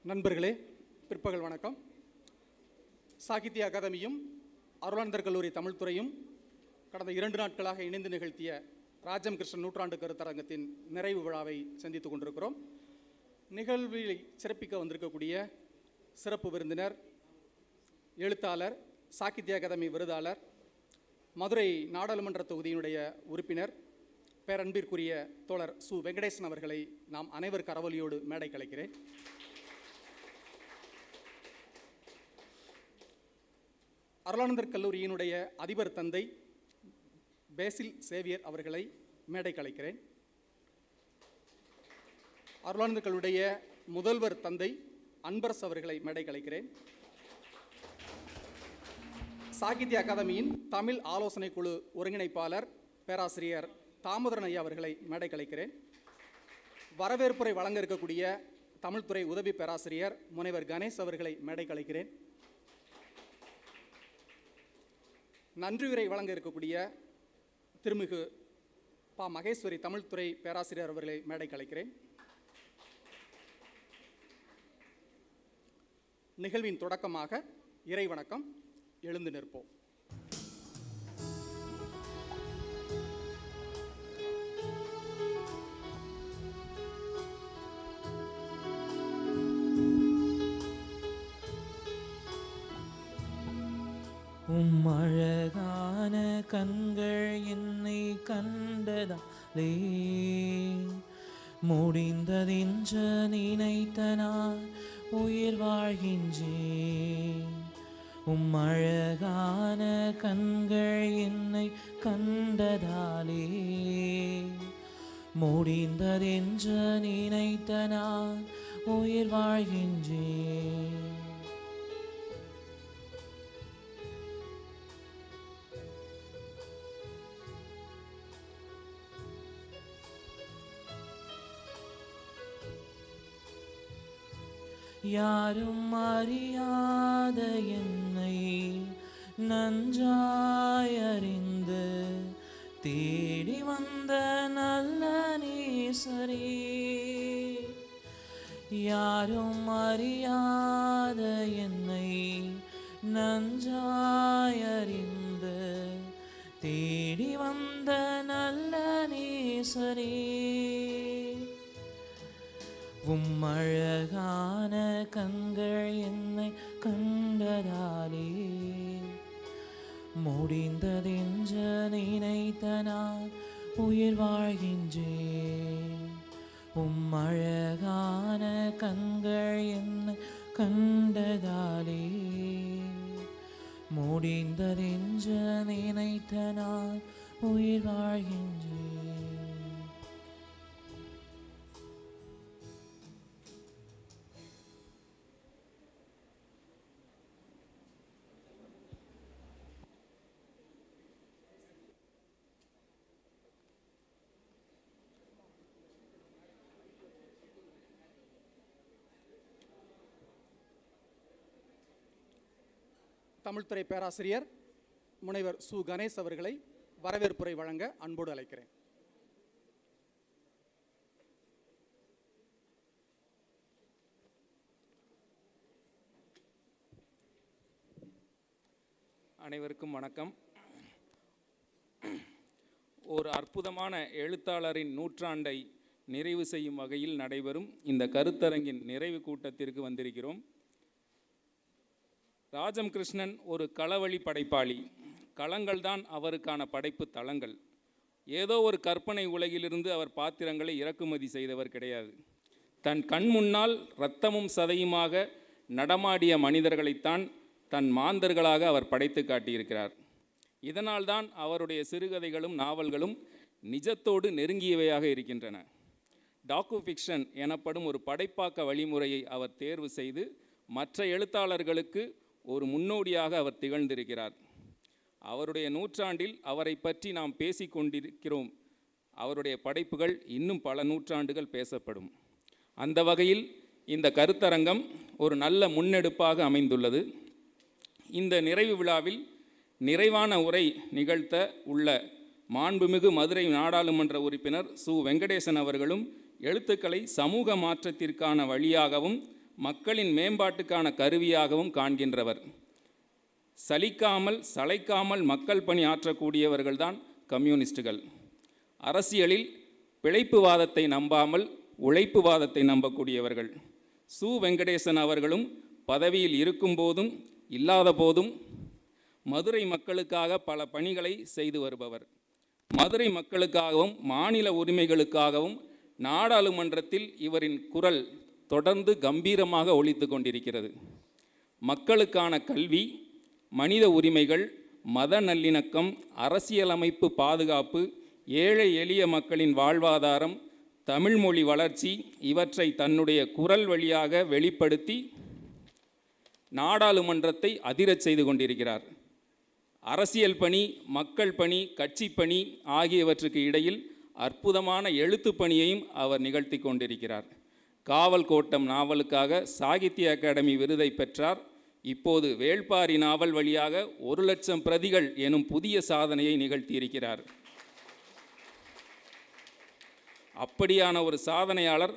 நண்பர்களே, பிற்பகல் வணக்கம். சாகித்ய அகாதமியும் அருளானந்தர் கல்லூரி தமிழ்துறையும் கடந்த 2 நாட்களாக இணைந்து நிகழ்த்திய ராஜம் கிருஷ்ணன் நூற்றாண்டு கருத்தரங்கத்தின் நிறைவு விழாவை சந்தித்துக் கொண்டிருக்கிறோம். நிகழ்வில் சிறப்பிக்க வந்திருக்கக்கூடிய சிறப்பு விருந்தினர், எழுத்தாளர், சாகித்ய அகாதமி விருதாளர், மதுரை நாடாளுமன்ற தொகுதியினுடைய உறுப்பினர், பேரன்பிற்குரிய தோழர் சு. வெங்கடேசன் அவர்களை நாம் அனைவர் கரவொலியோடு மேடை கலைக்கிறேன். அருளானந்தர் கல்லூரியினுடைய அதிபர் தந்தை பேசில் சேவியர் அவர்களை மேடை கலைக்கிறேன். அருளானந்தர் கல்லூரிய முதல்வர் தந்தை அன்பரசு அவர்களை மேடை கலைக்கிறேன். சாகித்ய அகாதமியின் தமிழ் ஆலோசனை குழு ஒருங்கிணைப்பாளர் பேராசிரியர் தாமோதரன் ஐயா அவர்களை மேடை கலைக்கிறேன். வரவேற்புரை வழங்க இருக்கக்கூடிய தமிழ்துறை உதவி பேராசிரியர் முனைவர் கணேஷ் அவர்களை மேடை கலைக்கிறேன். நன்றியுரை வழங்க இருக்கக்கூடிய திருமிகு பா. மகேஸ்வரி தமிழ்துறை பேராசிரியர் அவர்களை மேடை கலைக்கிறேன். நிகழ்வின் தொடக்கமாக இறை வணக்கம். எழுந்து நிற்போம். அழகான கண்கள் என்னை கண்டதாலே முடிந்ததென்று நினைத்த நான் உயிர் வாழ்கின்றேன். அழகான கண்கள் என்னை கண்டதாலே முடிந்ததென்று நினைத்த நான் உயிர் வாழ்கின்றேன். யாரும் அறியாத என்னை நன்றாய் அறிந்து தேடி வந்த நல்ல நேசரே, யாரும் அறியாத என்னை நன்றாய் அறிந்து தேடி வந்த நல்ல நேசரே, அழகான கண்கள் என்னை கண்டதாலே முடிந்ததென்று நினைத்த நான் உயிர் வாழ்கின்றேன். அழகான கண்கள் என்னை கண்டதாலே முடிந்ததென்று நினைத்த நான் உயிர் வாழ்கின்றேன். தமிழ்துறை பேராசிரியர் முனைவர் சு. கணேஷ் அவர்களை வரவேற்புரை வழங்க அன்போடு அழைக்கிறேன். அனைவருக்கும் வணக்கம். ஒரு அற்புதமான எழுத்தாளரின் நூற்றாண்டை நிறைவு செய்யும் வகையில் நடைபெறும் இந்த கருத்தரங்கின் நிறைவு கூட்டத்திற்கு வந்திருக்கிறோம். ராஜம் கிருஷ்ணன் ஒரு களவழி படைப்பாளி. களங்கள்தான் அவருக்கான படைப்பு தளங்கள். ஏதோ ஒரு கற்பனை உலகிலிருந்து அவர் பாத்திரங்களை இறக்குமதி செய்தவர் கிடையாது. தன் கண் முன்னால் இரத்தமும் சதையுமாக நடமாடிய மனிதர்களைத்தான் தன் மாந்தர்களாக அவர் படைத்து காட்டியிருக்கிறார். இதனால்தான் அவருடைய சிறுகதைகளும் நாவல்களும் நிஜத்தோடு நெருங்கியவையாக இருக்கின்றன. டாக்கு ஃபிக்ஷன் எனப்படும் ஒரு படைப்பாக்க வழிமுறையை அவர் தேர்வு செய்து மற்ற எழுத்தாளர்களுக்கு ஒரு முன்னோடியாக அவர் திகழ்ந்திருக்கிறார். அவருடைய நூற்றாண்டில் அவரை பற்றி நாம் பேசிக்கொண்டிருக்கிறோம். அவருடைய படைப்புகள் இன்னும் பல நூற்றாண்டுகள் பேசப்படும். அந்த வகையில் இந்த கருத்தரங்கம் ஒரு நல்ல முன்னெடுப்பாக அமைந்துள்ளது. இந்த நிறைவு விழாவில் நிறைவான உரை நிகழ்த்த உள்ள மாண்புமிகு மதுரை நாடாளுமன்ற உறுப்பினர் சு. வெங்கடேசன் அவர்களும் எழுத்துக்களை சமூக மாற்றத்திற்கான வழியாகவும் மக்களின் மேம்பாட்டுக்கான கருவியாகவும் காண்கின்றவர். சலிக்காமல் சளைக்காமல் மக்கள் பணி ஆற்றக்கூடியவர்கள்தான் கம்யூனிஸ்டுகள். அரசியலில் பிழைப்புவாதத்தை நம்பாமல் உழைப்புவாதத்தை நம்பக்கூடியவர்கள். சு. வெங்கடேசன் அவர்களும் பதவியில் இருக்கும் போதும் இல்லாத போதும் மதுரை மக்களுக்காக பல பணிகளை செய்து வருபவர். மதுரை மக்களுக்காகவும் மாநில உரிமைகளுக்காகவும் நாடாளுமன்றத்தில் இவரின் குரல் தொடர்ந்து கம்பீரமாக ஒலித்து கொண்டிருக்கிறது. மக்களுக்கான கல்வி, மனித உரிமைகள், மத நல்லிணக்கம், அரசியலமைப்பு பாதுகாப்பு, ஏழை எளிய மக்களின் வாழ்வாதாரம், தமிழ்மொழி வளர்ச்சி இவற்றை தன்னுடைய குரல் வழியாக வெளிப்படுத்தி நாடாளுமன்றத்தை அதிரச் செய்து கொண்டிருக்கிறார். அரசியல் பணி, மக்கள் பணி, கட்சி பணி ஆகியவற்றுக்கு இடையில் அற்புதமான எழுத்து பணியையும் அவர் நிகழ்த்தி கொண்டிருக்கிறார். காவல் கோட்டம் நாவலுக்காக சாகித்ய அகாடமி விருதை பெற்றார். இப்போது வேள்பாரி நாவல் வழியாக 1,00,000 பிரதிகள் எனும் புதிய சாதனையை நிகழ்த்தியிருக்கிறார். அப்படியான ஒரு சாதனையாளர்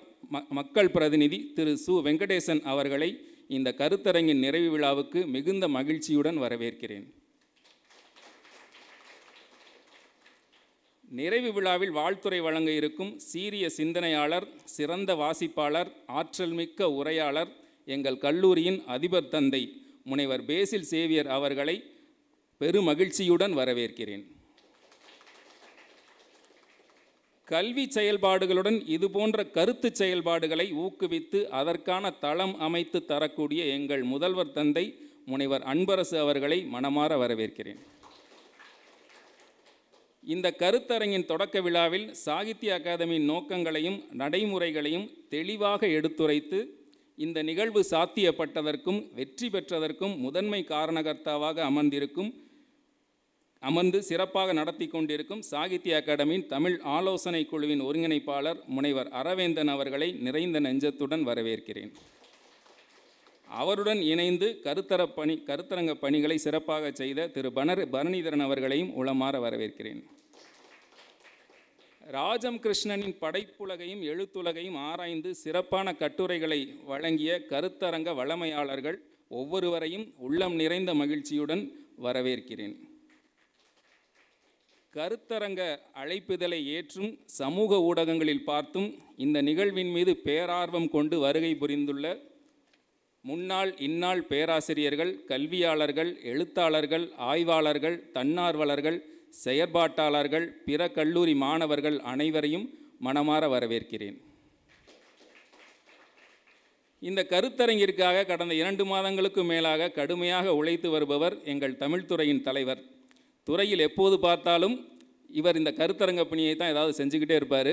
மக்கள் பிரதிநிதி திரு சு. வெங்கடேசன் அவர்களை இந்த கருத்தரங்கின் நிறைவு விழாவுக்கு மிகுந்த மகிழ்ச்சியுடன் வரவேற்கிறேன். நிறைவு விழாவில் வாழ்த்துரை வழங்க இருக்கும் சீரிய சிந்தனையாளர், சிறந்த வாசிப்பாளர், ஆற்றல் மிக்க உரையாளர், எங்கள் கல்லூரியின் அதிபர் தந்தை முனைவர் பேசில் சேவியர் அவர்களை பெருமகிழ்ச்சியுடன் வரவேற்கிறேன். கல்வி செயல்பாடுகளுடன் இதுபோன்ற கருத்து செயல்பாடுகளை ஊக்குவித்து அதற்கான தளம் அமைத்து தரக்கூடிய எங்கள் முதல்வர் தந்தை முனைவர் அன்பரசு அவர்களை மனமாற வரவேற்கிறேன். இந்த கருத்தரங்கின் தொடக்க விழாவில் சாகித்ய அகாதமியின் நோக்கங்களையும் நடைமுறைகளையும் தெளிவாக எடுத்துரைத்து இந்த நிகழ்வு சாத்தியப்பட்டதற்கும் வெற்றி பெற்றதற்கும் முதன்மை காரணகர்த்தாவாக அமர்ந்து சிறப்பாக நடத்தி கொண்டிருக்கும் சாகித்ய அகாடமியின் தமிழ் ஆலோசனை குழுவின் ஒருங்கிணைப்பாளர் முனைவர் அரவேந்தன் அவர்களை நிறைந்த நெஞ்சத்துடன் வரவேற்கிறேன். அவருடன் இணைந்து கருத்தரங்க பணிகளை சிறப்பாக செய்த திரு பரணிதரன் அவர்களையும் உளமாற வரவேற்கிறேன். ராஜம் கிருஷ்ணனின் படைப்புலகையும் எழுத்துலகையும் ஆராய்ந்து சிறப்பான கட்டுரைகளை வழங்கிய கருத்தரங்க வளமையாளர்கள் ஒவ்வொருவரையும் உள்ளம் நிறைந்த மகிழ்ச்சியுடன் வரவேற்கிறேன். கருத்தரங்க அழைப்புதலை ஏற்றும் சமூக ஊடகங்களில் பார்த்தும் இந்த நிகழ்வின் மீது பேரார்வம் கொண்டு வருகை புரிந்துள்ள முன்னாள் இந்நாள் பேராசிரியர்கள், கல்வியாளர்கள், எழுத்தாளர்கள், ஆய்வாளர்கள், தன்னார்வலர்கள், செயற்பாட்டாளர்கள், பிற கல்லூரி மாணவர்கள் அனைவரையும் மனமாற வரவேற்கிறேன். இந்த கருத்தரங்கிற்காக கடந்த 2 மாதங்களுக்கு மேலாக கடுமையாக உழைத்து வருபவர் எங்கள் தமிழ்துறையின் தலைவர். துறையில் எப்போது பார்த்தாலும் இவர் இந்த கருத்தரங்க பணியை தான் ஏதாவது செஞ்சுக்கிட்டே இருப்பார்.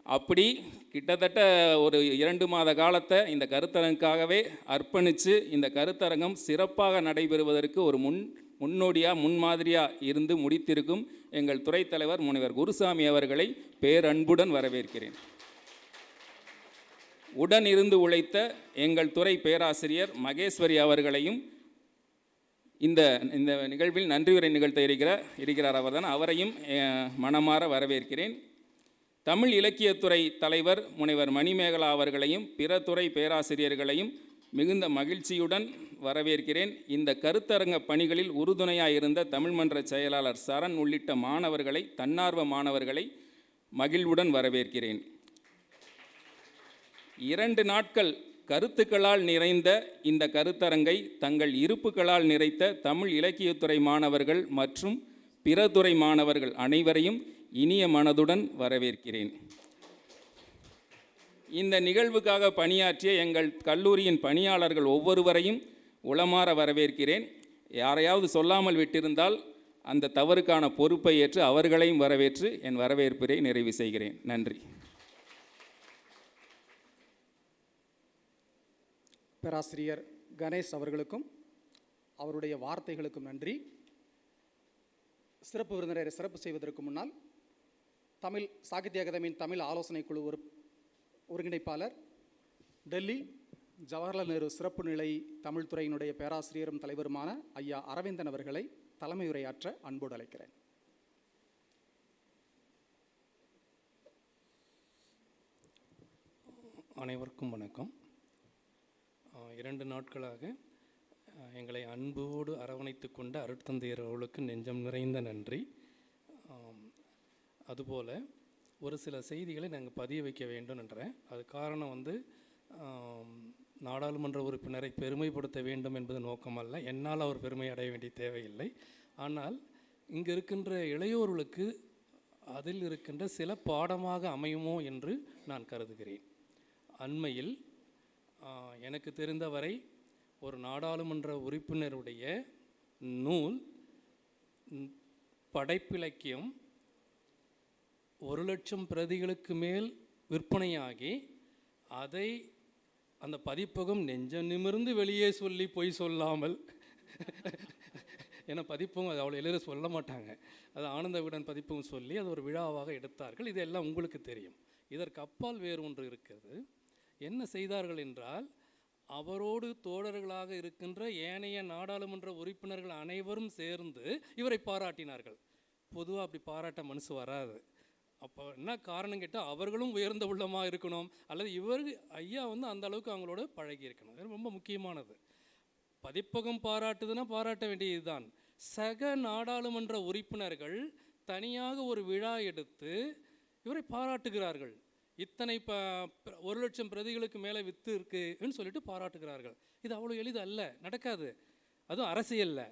அப்படி கிட்டத்தட்ட ஒரு 2 மாத காலத்தை இந்த கருத்தரங்குக்காகவே அர்ப்பணித்து இந்த கருத்தரங்கம் சிறப்பாக நடைபெறுவதற்கு ஒரு முன்மாதிரியாக இருந்து முடித்திருக்கும் எங்கள் துறை தலைவர் முனைவர் குருசாமி அவர்களை பேரன்புடன் வரவேற்கிறேன். உடன் இருந்து உழைத்த எங்கள் துறை பேராசிரியர் மகேஸ்வரி அவர்களையும் இந்த நிகழ்வில் நன்றியுரை நிகழ்த்த இருக்கிறார் அவர்தான், அவரையும் மனமாற வரவேற்கிறேன். தமிழ் இலக்கியத்துறை தலைவர் முனைவர் மணிமேகலா அவர்களையும் பிற துறை பேராசிரியர்களையும் மிகுந்த மகிழ்ச்சியுடன் வரவேற்கிறேன். இந்த கருத்தரங்க பணிகளில் உறுதுணையாக இருந்த தமிழ்மன்ற செயலாளர் சரண் உள்ளிட்ட மாணவர்களை, தன்னார்வ மாணவர்களை மகிழ்வுடன் வரவேற்கிறேன். 2 நாட்கள் கருத்துக்களால் நிறைந்த இந்த கருத்தரங்கை தங்கள் இருப்புகளால் நிறைத்த தமிழ் இலக்கியத்துறை மாணவர்கள் மற்றும் பிற துறை மாணவர்கள் அனைவரையும் இனிய மனதுடன் வரவேற்கிறேன். இந்த நிகழ்வுக்காக பணியாற்றிய எங்கள் கல்லூரியின் பணியாளர்கள் ஒவ்வொருவரையும் உளமாற வரவேற்கிறேன். யாரையாவது சொல்லாமல் விட்டிருந்தால் அந்த தவறுக்கான பொறுப்பை ஏற்று அவர்களையும் வரவேற்று என் வரவேற்பை நிறைவு செய்கிறேன். நன்றி. பேராசிரியர் கணேஷ் அவர்களுக்கும் அவருடைய வார்த்தைகளுக்கும் நன்றி. சிறப்பு விருந்தினரை சிறப்பு செய்வதற்கு முன்னால் தமிழ் சாகித்ய அகாதமியின் தமிழ் ஆலோசனை குழு ஒருங்கிணைப்பாளர், டெல்லி ஜவஹர்லால் நேரு சிறப்பு நிலை தமிழ் துறையினுடைய பேராசிரியரும் தலைவருமான ஐயா அரவிந்தன் அவர்களை தலைமையுரையாற்ற அன்போடு அழைக்கிறேன். அனைவருக்கும் வணக்கம். 2 நாட்களாக எங்களை அன்போடு அரவணைத்து கொண்ட அருட்தந்தையர் அவர்களுக்கு நெஞ்சம் நிறைந்த நன்றி. அதுபோல் ஒரு சில செய்திகளை நாங்கள் பதிய வைக்க வேண்டும் என்றேன். அது காரணம் நாடாளுமன்ற உறுப்பினரை பெருமைப்படுத்த வேண்டும் என்பது நோக்கமல்ல. என்னால் அவர் பெருமை அடைய வேண்டிய தேவையில்லை. ஆனால் இங்கே இருக்கின்ற இளையோர்களுக்கு அதில் இருக்கின்ற சில பாடமாக அமையுமோ என்று நான் கருதுகிறேன். அண்மையில் எனக்கு தெரிந்தவரை ஒரு நாடாளுமன்ற உறுப்பினருடைய நூல் படைப்பிலக்கியம் 1,00,000 பிரதிகளுக்கு மேல் விற்பனையாகி அதை அந்த பதிப்பகம் நெஞ்சம் நிமிர்ந்து வெளியே சொல்லி பொய் சொல்லாமல் ஏன்னா பதிப்பகம் அது அவ்வளோ எளிதில் சொல்ல மாட்டாங்க, அது ஆனந்த விகடன் பதிப்பகம் சொல்லி அது ஒரு விழாவாக எடுத்தார்கள். இதெல்லாம் உங்களுக்கு தெரியும். இதற்கு அப்பால் வேறு ஒன்று இருக்கிறது. என்ன செய்தார்கள் என்றால், அவரோடு தோழர்களாக இருக்கின்ற ஏனைய நாடாளுமன்ற உறுப்பினர்கள் அனைவரும் சேர்ந்து இவரை பாராட்டினார்கள். பொதுவாக அப்படி பாராட்ட மனசு வராது. அப்போ என்ன காரணம் கேட்டால், அவர்களும் உயர்ந்த உள்ளமாக இருக்கணும், அல்லது இவர் ஐயா அந்த அளவுக்கு அவங்களோட பழகி இருக்கணும். அது ரொம்ப முக்கியமானது. பதிப்பகம் பாராட்டுதுன்னா பாராட்ட வேண்டியது தான். சக நாடாளுமன்ற உறுப்பினர்கள் தனியாக ஒரு விழா எடுத்து இவரை பாராட்டுகிறார்கள். இத்தனை 1,00,000 பிரதிகளுக்கு மேலே விற்று இருக்குன்னு சொல்லிட்டு பாராட்டுகிறார்கள். இது அவ்வளோ எளிது அல்ல, நடக்காது. அதுவும் அரசியலில்.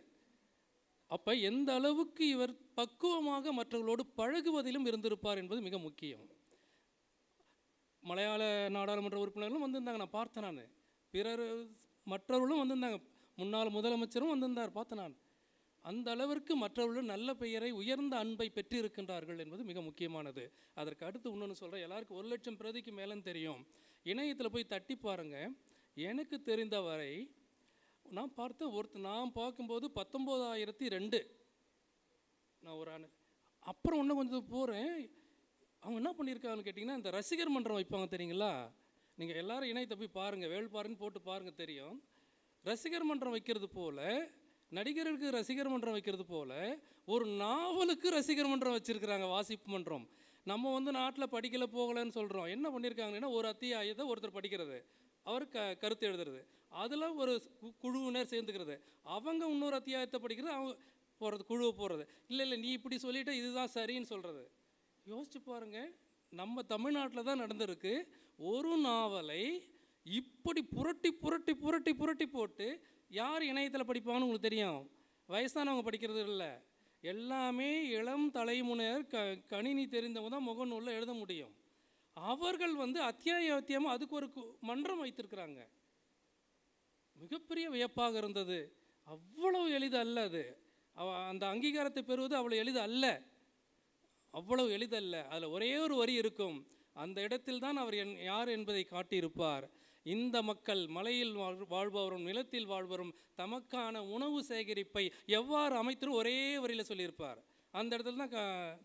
அப்போ எந்த அளவுக்கு இவர் பக்குவமாக மற்றவர்களோடு பழகுவதிலும் இருந்திருப்பார் என்பது மிக முக்கியம். மலையாள நாடாளுமன்ற உறுப்பினர்களும் வந்திருந்தாங்க, நான் பார்த்தேன். நான் பிறர் மற்றவர்களும் வந்திருந்தாங்க, முன்னாள் முதலமைச்சரும் வந்திருந்தார், பார்த்தேன் நான். அந்த அளவிற்கு மற்றவர்களும் நல்ல பெயரை, உயர்ந்த அன்பை பெற்றிருக்கின்றார்கள் என்பது மிக முக்கியமானது. அதற்கு அடுத்து இன்னொன்று சொல்கிறேன். எல்லாருக்கும் 1,00,000 பிரதிக்கு மேலேன்னு தெரியும். இணையத்தில் போய் தட்டி பாருங்கள். எனக்கு தெரிந்தவரை நான் பார்த்தேன், நான் பார்க்கும்போது 19,002 நான் ஒரு அப்புறம் இன்னும் கொஞ்சம் போகிறேன். அவங்க என்ன பண்ணியிருக்காங்கன்னு கேட்டிங்கன்னா, இந்த ரசிகர் மன்றம் வைப்பாங்க தெரியுங்களா? நீங்கள் எல்லோரும் இணையத்தை போய் பாருங்கள், வேள்பாருன்னு போட்டு பாருங்கள், தெரியும். ரசிகர் மன்றம் வைக்கிறது போல், நடிகர்களுக்கு ரசிகர் மன்றம் வைக்கிறது போல், ஒரு நாவலுக்கு ரசிகர் மன்றம் வச்சுருக்கிறாங்க, வாசிப்பு மன்றம். நம்ம நாட்டில் படிக்கலை போகலைன்னு சொல்கிறோம். என்ன பண்ணியிருக்காங்கன்னா, ஒரு அத்தியாயத்தை ஒருத்தர் படிக்கிறது, அவர் கருத்து எழுதுறது, அதில் ஒரு குழுவினர் சேர்ந்துக்கிறது, அவங்க இன்னொரு அத்தியாயத்தை படிக்கிறது, அவங்க போகிறது, குழுவை போடுறது. இல்லை நீ இப்படி சொல்லிவிட்ட இதுதான் சரின்னு சொல்கிறது. யோசிச்சு பாருங்கள், நம்ம தமிழ்நாட்டில் தான் நடந்திருக்கு. ஒரு நாவலை இப்படி புரட்டி புரட்டி புரட்டி புரட்டி போட்டு யார் இணையத்தில் படிப்பாங்கன்னு உங்களுக்கு தெரியும். வயசானவங்க படிக்கிறது இல்லை, எல்லாமே இளம் தலைமுறையர், கணினி தெரிந்தவங்க தான் முகநூலில் எழுத முடியும். அவர்கள் அத்தியாயமாக அதுக்கு ஒரு மன்றம் வைத்திருக்கிறாங்க. மிகப்பெரிய வியப்பாக இருந்தது. அவ்வளவு எளிது அல்ல அது. அந்த அங்கீகாரத்தை பெறுவது அவ்வளோ எளிது அல்ல, அவ்வளவு எளிதல்ல. அதில் ஒரே ஒரு வரி இருக்கும், அந்த இடத்தில் தான் அவர் யார் என்பதை காட்டியிருப்பார். இந்த மக்கள் மலையில் வாழ்பவரும் நிலத்தில் வாழ்பவரும் தமக்கான உணவு சேகரிப்பை எவ்வாறு அமைத்துரும் ஒரே வரியில் சொல்லியிருப்பார். அந்த இடத்துல தான்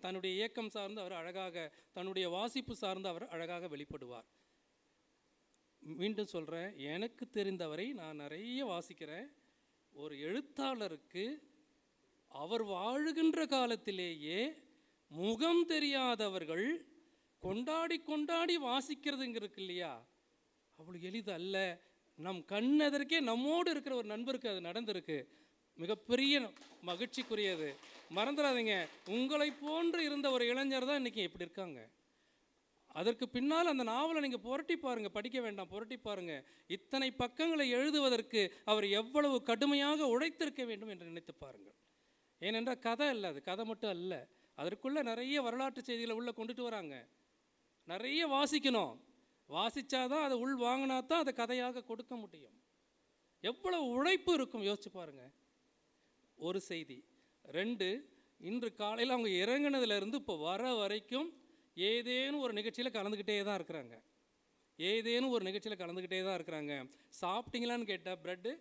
தன்னுடைய இயக்கம் சார்ந்து அவர் அழகாக, தன்னுடைய வாசிப்பு சார்ந்து அவர் அழகாக வெளிப்படுவார். மீண்டும் சொல்கிறேன், எனக்கு தெரிந்தவரை நான் நிறைய வாசிக்கிறேன். ஒரு எழுத்தாளருக்கு அவர் வாழுகின்ற காலத்திலேயே முகம் தெரியாதவர்கள் கொண்டாடி கொண்டாடி வாசிக்கிறதுங்கிறது இல்லையா, அவ்வளோ எளிது அல்ல. நம் கண்ணெதற்கே நம்மோடு இருக்கிற ஒரு நண்பருக்கு அது நடந்திருக்கு. மிகப்பெரிய மகிழ்ச்சிக்குரியது. மறந்துடாதீங்க, உங்களை போன்று இருந்த ஒரு இளைஞர் தான் இன்றைக்கி எப்படி இருக்காங்க. அதற்கு பின்னால் அந்த நாவலை நீங்கள் புரட்டி பாருங்கள், படிக்க வேண்டாம், புரட்டி பாருங்கள். இத்தனை பக்கங்களை எழுதுவதற்கு அவர் எவ்வளவு கடுமையாக உழைத்திருக்க வேண்டும் என்று நினைத்து பாருங்கள். ஏனென்றால் கதை அல்ல, அது கதை மட்டும் அல்ல, அதற்குள்ளே நிறைய வரலாற்று செய்திகளை உள்ளே கொண்டுட்டு வராங்க. நிறைய வாசிக்கணும், வாசித்தாதான் அதை உள் வாங்கினா தான் அதை கதையாக கொடுக்க முடியும். எவ்வளவு உழைப்பு இருக்கும் யோசிச்சு பாருங்கள். ஒரு செய்தி. 2, இன்று காலையில் அவங்க இறங்கினதுலேருந்து இப்போ வர வரைக்கும் ஏதேனும் ஒரு நிகழ்ச்சியில் கலந்துக்கிட்டே தான் இருக்கிறாங்க. சாப்பிட்டீங்களான்னு கேட்டால் ப்ரெட்டு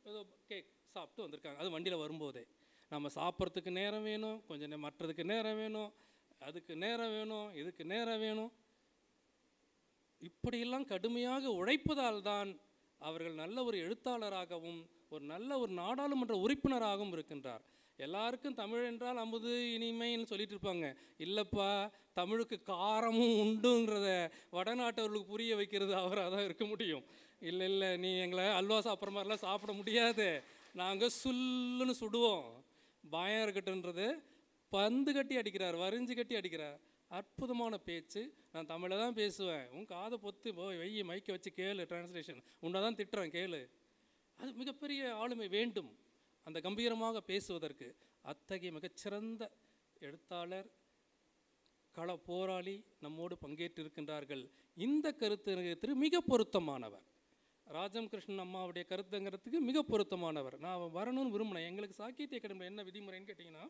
ஏதோ கேக் சாப்பிட்டு வந்திருக்காங்க. அது வண்டியில் வரும்போதே. நம்ம சாப்பிட்றதுக்கு நேரம் வேணும், கொஞ்சம் மற்றதுக்கு நேரம் வேணும், அதுக்கு நேரம் வேணும், இதுக்கு நேரம் வேணும். இப்படியெல்லாம் கடுமையாக உழைப்பதால் தான் அவர்கள் நல்ல ஒரு எழுத்தாளராகவும் நல்ல ஒரு நாடாளுமன்ற உறுப்பினராகவும் இருக்கின்றார். எல்லாருக்கும் தமிழ் என்றால் அமுது இனிமைன்னு சொல்லிட்டு இருப்பாங்க. இல்லைப்பா, தமிழுக்கு காரமும் உண்டுங்கிறத வடநாட்டவர்களுக்கு புரிய வைக்கிறது அவராக தான் இருக்க முடியும். இல்லை இல்லை, நீ எங்களை அல்வா சாப்பிட்ற மாதிரிலாம் சாப்பிட முடியாது, நாங்கள் சுல்லுன்னு சுடுவோம், பயம் இருக்கட்டுன்றது. பந்து கட்டி அடிக்கிறார், வரிஞ்சு கட்டி அடிக்கிறார். அற்புதமான பேச்சு. நான் தமிழில் தான் பேசுவேன், உன் காதை பொத்து போய் வெய்ய மைக்க வச்சு கேளு, டிரான்ஸ்லேஷன் உன்னை தான் திட்டுறேன் கேளு. அது மிகப்பெரிய ஆளுமை வேண்டும் அந்த கம்பீரமாக பேசுவதற்கு. அத்தகைய மிகச்சிறந்த எழுத்தாளர், கள போராளி நம்மோடு பங்கேற்றிருக்கின்றார்கள். இந்த கருத்து மிக பொருத்தமானவர். ராஜம் கிருஷ்ணன் அம்மாவுடைய கருத்துங்கிறதுக்கு மிக பொருத்தமானவர். நான் வரணும்னு விரும்பினேன். எங்களுக்கு சாகித்ய அகாடமியில் என்ன விதிமுறைன்னு கேட்டிங்கன்னா,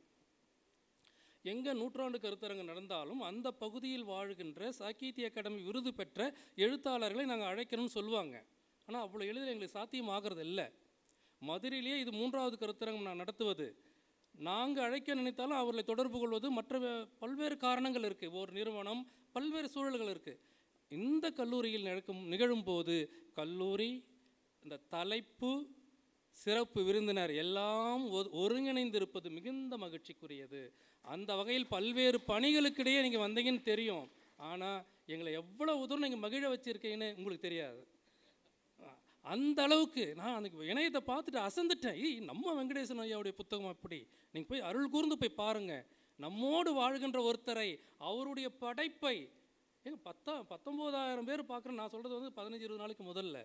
எங்கே நூற்றாண்டு கருத்தரங்கு நடந்தாலும் அந்த பகுதியில் வாழ்கின்ற சாகித்ய அகாடமி விருது பெற்ற எழுத்தாளர்களை நாங்கள் அழைக்கணும்னு சொல்லுவாங்க. ஆனால் அவ்வளோ எளிதில் எங்களுக்கு சாத்தியமாகிறது இல்லை. மதுரையிலேயே இது 3வது கருத்தரங்கம் நான் நடத்துவது. நாங்கள் அழைக்க நினைத்தாலும் அவர்களை தொடர்பு கொள்வது மற்ற பல்வேறு காரணங்கள் இருக்குது, ஒரு நிறுவனம், பல்வேறு சூழல்கள் இருக்குது. இந்த கல்லூரியில் நிகழும் போது கல்லூரி, இந்த தலைப்பு, சிறப்பு விருந்தினர் எல்லாம் ஒருங்கிணைந்திருப்பது மிகுந்த மகிழ்ச்சிக்குரியது. அந்த வகையில் பல்வேறு பணிகளுக்கிடையே நீங்கள் வந்தீங்கன்னு தெரியும், ஆனால் எங்களை எவ்வளோ தூரம் நீங்கள் மகிழ வச்சுருக்கீங்கன்னு உங்களுக்கு தெரியாது. அந்த அளவுக்கு நான் அந்த இணையத்தை பார்த்துட்டு அசந்துட்டேன். நம்ம வெங்கடேசன் ஐயாவுடைய புத்தகம் அப்படி, நீங்கள் போய் அருள் கூர்ந்து போய் பாருங்கள். நம்மோடு வாழ்கின்ற ஒருத்தரை, அவருடைய படைப்பை 19,000 பேர் பார்க்குறேன். நான் சொல்கிறது வந்து 15-20 நாளைக்கு முதல்ல.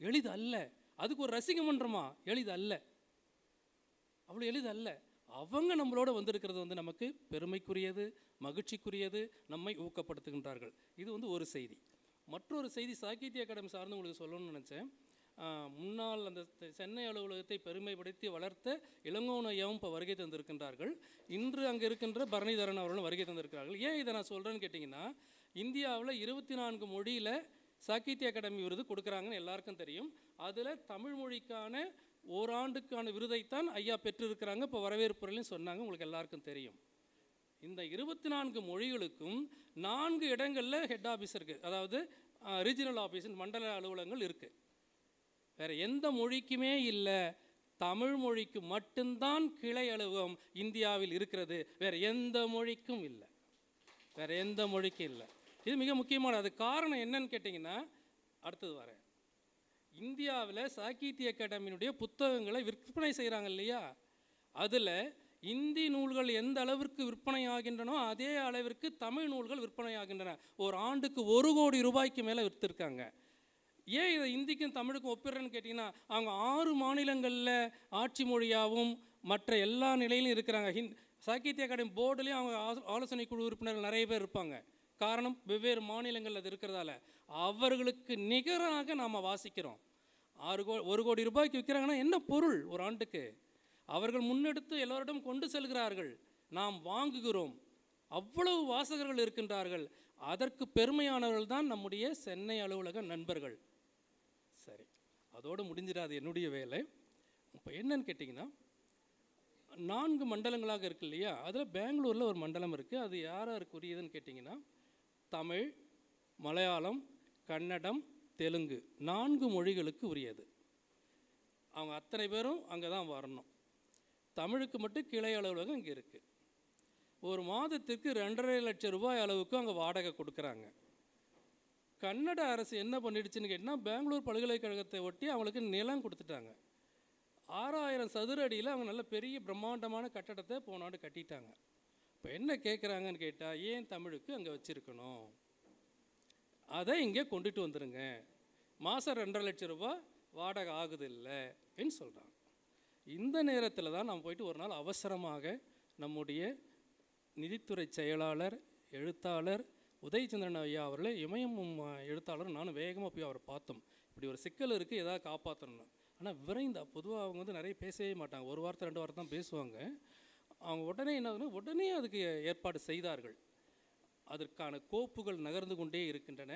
எளிது அல்ல. அதுக்கு ஒரு ரசிக மன்றமா? எளிது அல்ல, அவ்வளோ எளிது அல்ல. அவங்க நம்மளோட வந்திருக்கிறது வந்து நமக்கு பெருமைக்குரியது, மகிழ்ச்சிக்குரியது, நம்மை ஊக்கப்படுத்துகின்றார்கள். இது வந்து ஒரு செய்தி. மற்றொரு செய்தி சாகித்ய அகாடமி சார்ந்து உங்களுக்கு சொல்லணும்னு நினச்சேன். முன்னால் அந்த சென்னை அலுவலகத்தை பெருமைப்படுத்தி வளர்த்த இளங்கோவன் ஐயாவும் இப்போ வருகை தந்திருக்கின்றார்கள். இன்று அங்கே இருக்கின்ற பரணிதரன் அவர்களும் வருகை தந்திருக்கிறார்கள். ஏன் இதை நான் சொல்கிறேன்னு கேட்டிங்கன்னா, இந்தியாவில் 24 மொழியில் சாகித்ய அகாடமி விருது கொடுக்குறாங்கன்னு எல்லாருக்கும் தெரியும். அதில் தமிழ் மொழிக்கான ஓராண்டுக்கான விருதைத்தான் ஐயா பெற்றிருக்கிறாங்க. இப்போ வரவேற்புரையிலும் சொன்னாங்க, உங்களுக்கு எல்லாருக்கும் தெரியும். இந்த 24 மொழிகளுக்கும் 4 இடங்களில் ஹெட் ஆஃபீஸ் இருக்குது, அதாவது ரீஜனல் ஆஃபீஸ், மண்டல அலுவலகங்கள் இருக்குது. வேறு எந்த மொழிக்குமே இல்லை, தமிழ் மொழிக்கு மட்டும்தான் கிளை அலுவலகம் இந்தியாவில் இருக்கிறது. வேறு எந்த மொழிக்கும் இல்லை, வேறு எந்த மொழிக்கும் இல்லை. இது மிக முக்கியமானது. அது காரணம் என்னன்னு கேட்டிங்கன்னா, அடுத்தது வரேன். இந்தியாவில் சாகித்ய அகாடமியினுடைய புத்தகங்களை விற்பனை செய்கிறாங்க இல்லையா, அதில் இந்தி நூல்கள் எந்த அளவிற்கு விற்பனை ஆகின்றனோ அதே அளவிற்கு தமிழ் நூல்கள் விற்பனை ஆகின்றன. ஒரு ஆண்டுக்கு 1 கோடி ரூபாய்க்கு மேலே விற்றுருக்காங்க. ஏன் இதை இந்திக்கும் தமிழுக்கும் ஒப்பிடுறேன்னு கேட்டிங்கன்னா, அவங்க 6 மாநிலங்களில் ஆட்சி மொழியாகவும் மற்ற எல்லா நிலையிலும் இருக்கிறாங்க. சாகித்ய அகாடமி போர்டுலேயும் அவங்க ஆலோசனை குழு உறுப்பினர்கள் நிறைய பேர் இருப்பாங்க. காரணம், வெவ்வேறு மாநிலங்கள் அது இருக்கிறதால. அவர்களுக்கு நிகராக நாம் வாசிக்கிறோம். 1 கோடி ரூபாய்க்கு விற்கிறாங்கன்னா என்ன பொருள் ஒரு ஆண்டுக்கு? அவர்கள் முன்னெடுத்து எல்லோரிடம் கொண்டு செல்கிறார்கள், நாம் வாங்குகிறோம். அவ்வளவு வாசகர்கள் இருக்கின்றார்கள். அதற்கு பெருமையானவர்கள் தான் நம்முடைய சென்னை அலுவலக நண்பர்கள். சரி, அதோடு முடிஞ்சிடாது என்னுடைய வேலை. இப்போ என்னன்னு கேட்டிங்கன்னா, 4 மண்டலங்களாக இருக்கு இல்லையா, அதில் பெங்களூரில் ஒரு மண்டலம் இருக்குது. அது யாருக்கு உரியதுன்னு கேட்டிங்கன்னா, தமிழ், மலையாளம், கன்னடம், தெலுங்கு 4 மொழிகளுக்கு உரியது. அவங்க அத்தனை பேரும் அங்கே தான் வரணும். தமிழுக்கு மட்டும் கிளை அலுவலகம் இங்கே இருக்குது. ஒரு மாதத்திற்கு 2.5 லட்சம் ரூபாய் அளவுக்கு அங்கே வாடகை கொடுக்குறாங்க. கன்னட அரசு என்ன பண்ணிடுச்சுன்னு கேட்டிங்கன்னா, பெங்களூர் பல்கலைக்கழகத்தை ஒட்டி அவங்களுக்கு நிலம் கொடுத்துட்டாங்க. 6000 சதுர அடியில் அவங்க நல்ல பெரிய பிரம்மாண்டமான கட்டடத்தை போன ஆண்டு கட்டிட்டாங்க. இப்போ என்ன கேட்குறாங்கன்னு கேட்டால், ஏன் தமிழுக்கு அங்கே வச்சுருக்கணும், அதை இங்கே கொண்டுட்டு வந்துடுங்க, மாதம் 2.5 லட்சம் ரூபாய் வாடகை ஆகுது இல்லைன்னு சொல்கிறாங்க. இந்த நேரத்தில் தான் நம்ம போயிட்டு ஒரு நாள் அவசரமாக நம்முடைய நிதித்துறை செயலாளர், எழுத்தாளர் உதயச்சந்திரன் ஐயா அவர்களை, இமயம் எழுத்தாளர், நானும் வேகமாக போய் அவரை பார்த்தோம். இப்படி ஒரு சிக்கல் இருக்குது, எதாவது காப்பாற்றணும். ஆனால் விரைந்தா, பொதுவாக அவங்க வந்து நிறைய பேசவே மாட்டாங்க, 1 வார்த்தை 2 வார்த்தை தான் பேசுவாங்க. அவங்க உடனே என்ன, உடனே அதுக்கு ஏற்பாடு செய்தார்கள். அதற்கான கோப்புகள் நகர்ந்து கொண்டே இருக்கின்றன.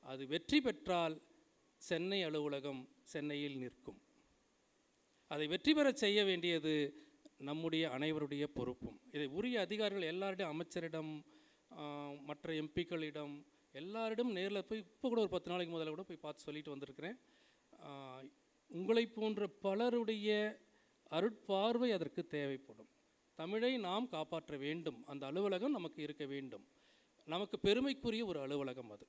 அது வெற்றி பெற்றால் சென்னை அலுவலகம் சென்னையில் நிற்கும். அதை வெற்றி பெற செய்ய வேண்டியது நம்முடைய அனைவருடைய பொறுப்பும். இதை உரிய அதிகாரிகள் எல்லாரிடம், அமைச்சரிடம், மற்ற எம்பிக்களிடம், எல்லாரிடம் நேரில் போய், இப்போ கூட ஒரு 10 நாளைக்கு முதல்ல கூட போய் பார்த்து சொல்லிட்டு வந்திருக்கிறேன். உங்களை போன்ற பலருடைய அருட்பார்வை அதற்கு தேவைப்படும். தமிழை நாம் காப்பாற்ற வேண்டும். அந்த அலுவலகம் நமக்கு இருக்க வேண்டும். நமக்கு பெருமைக்குரிய ஒரு அலுவலகம் அது.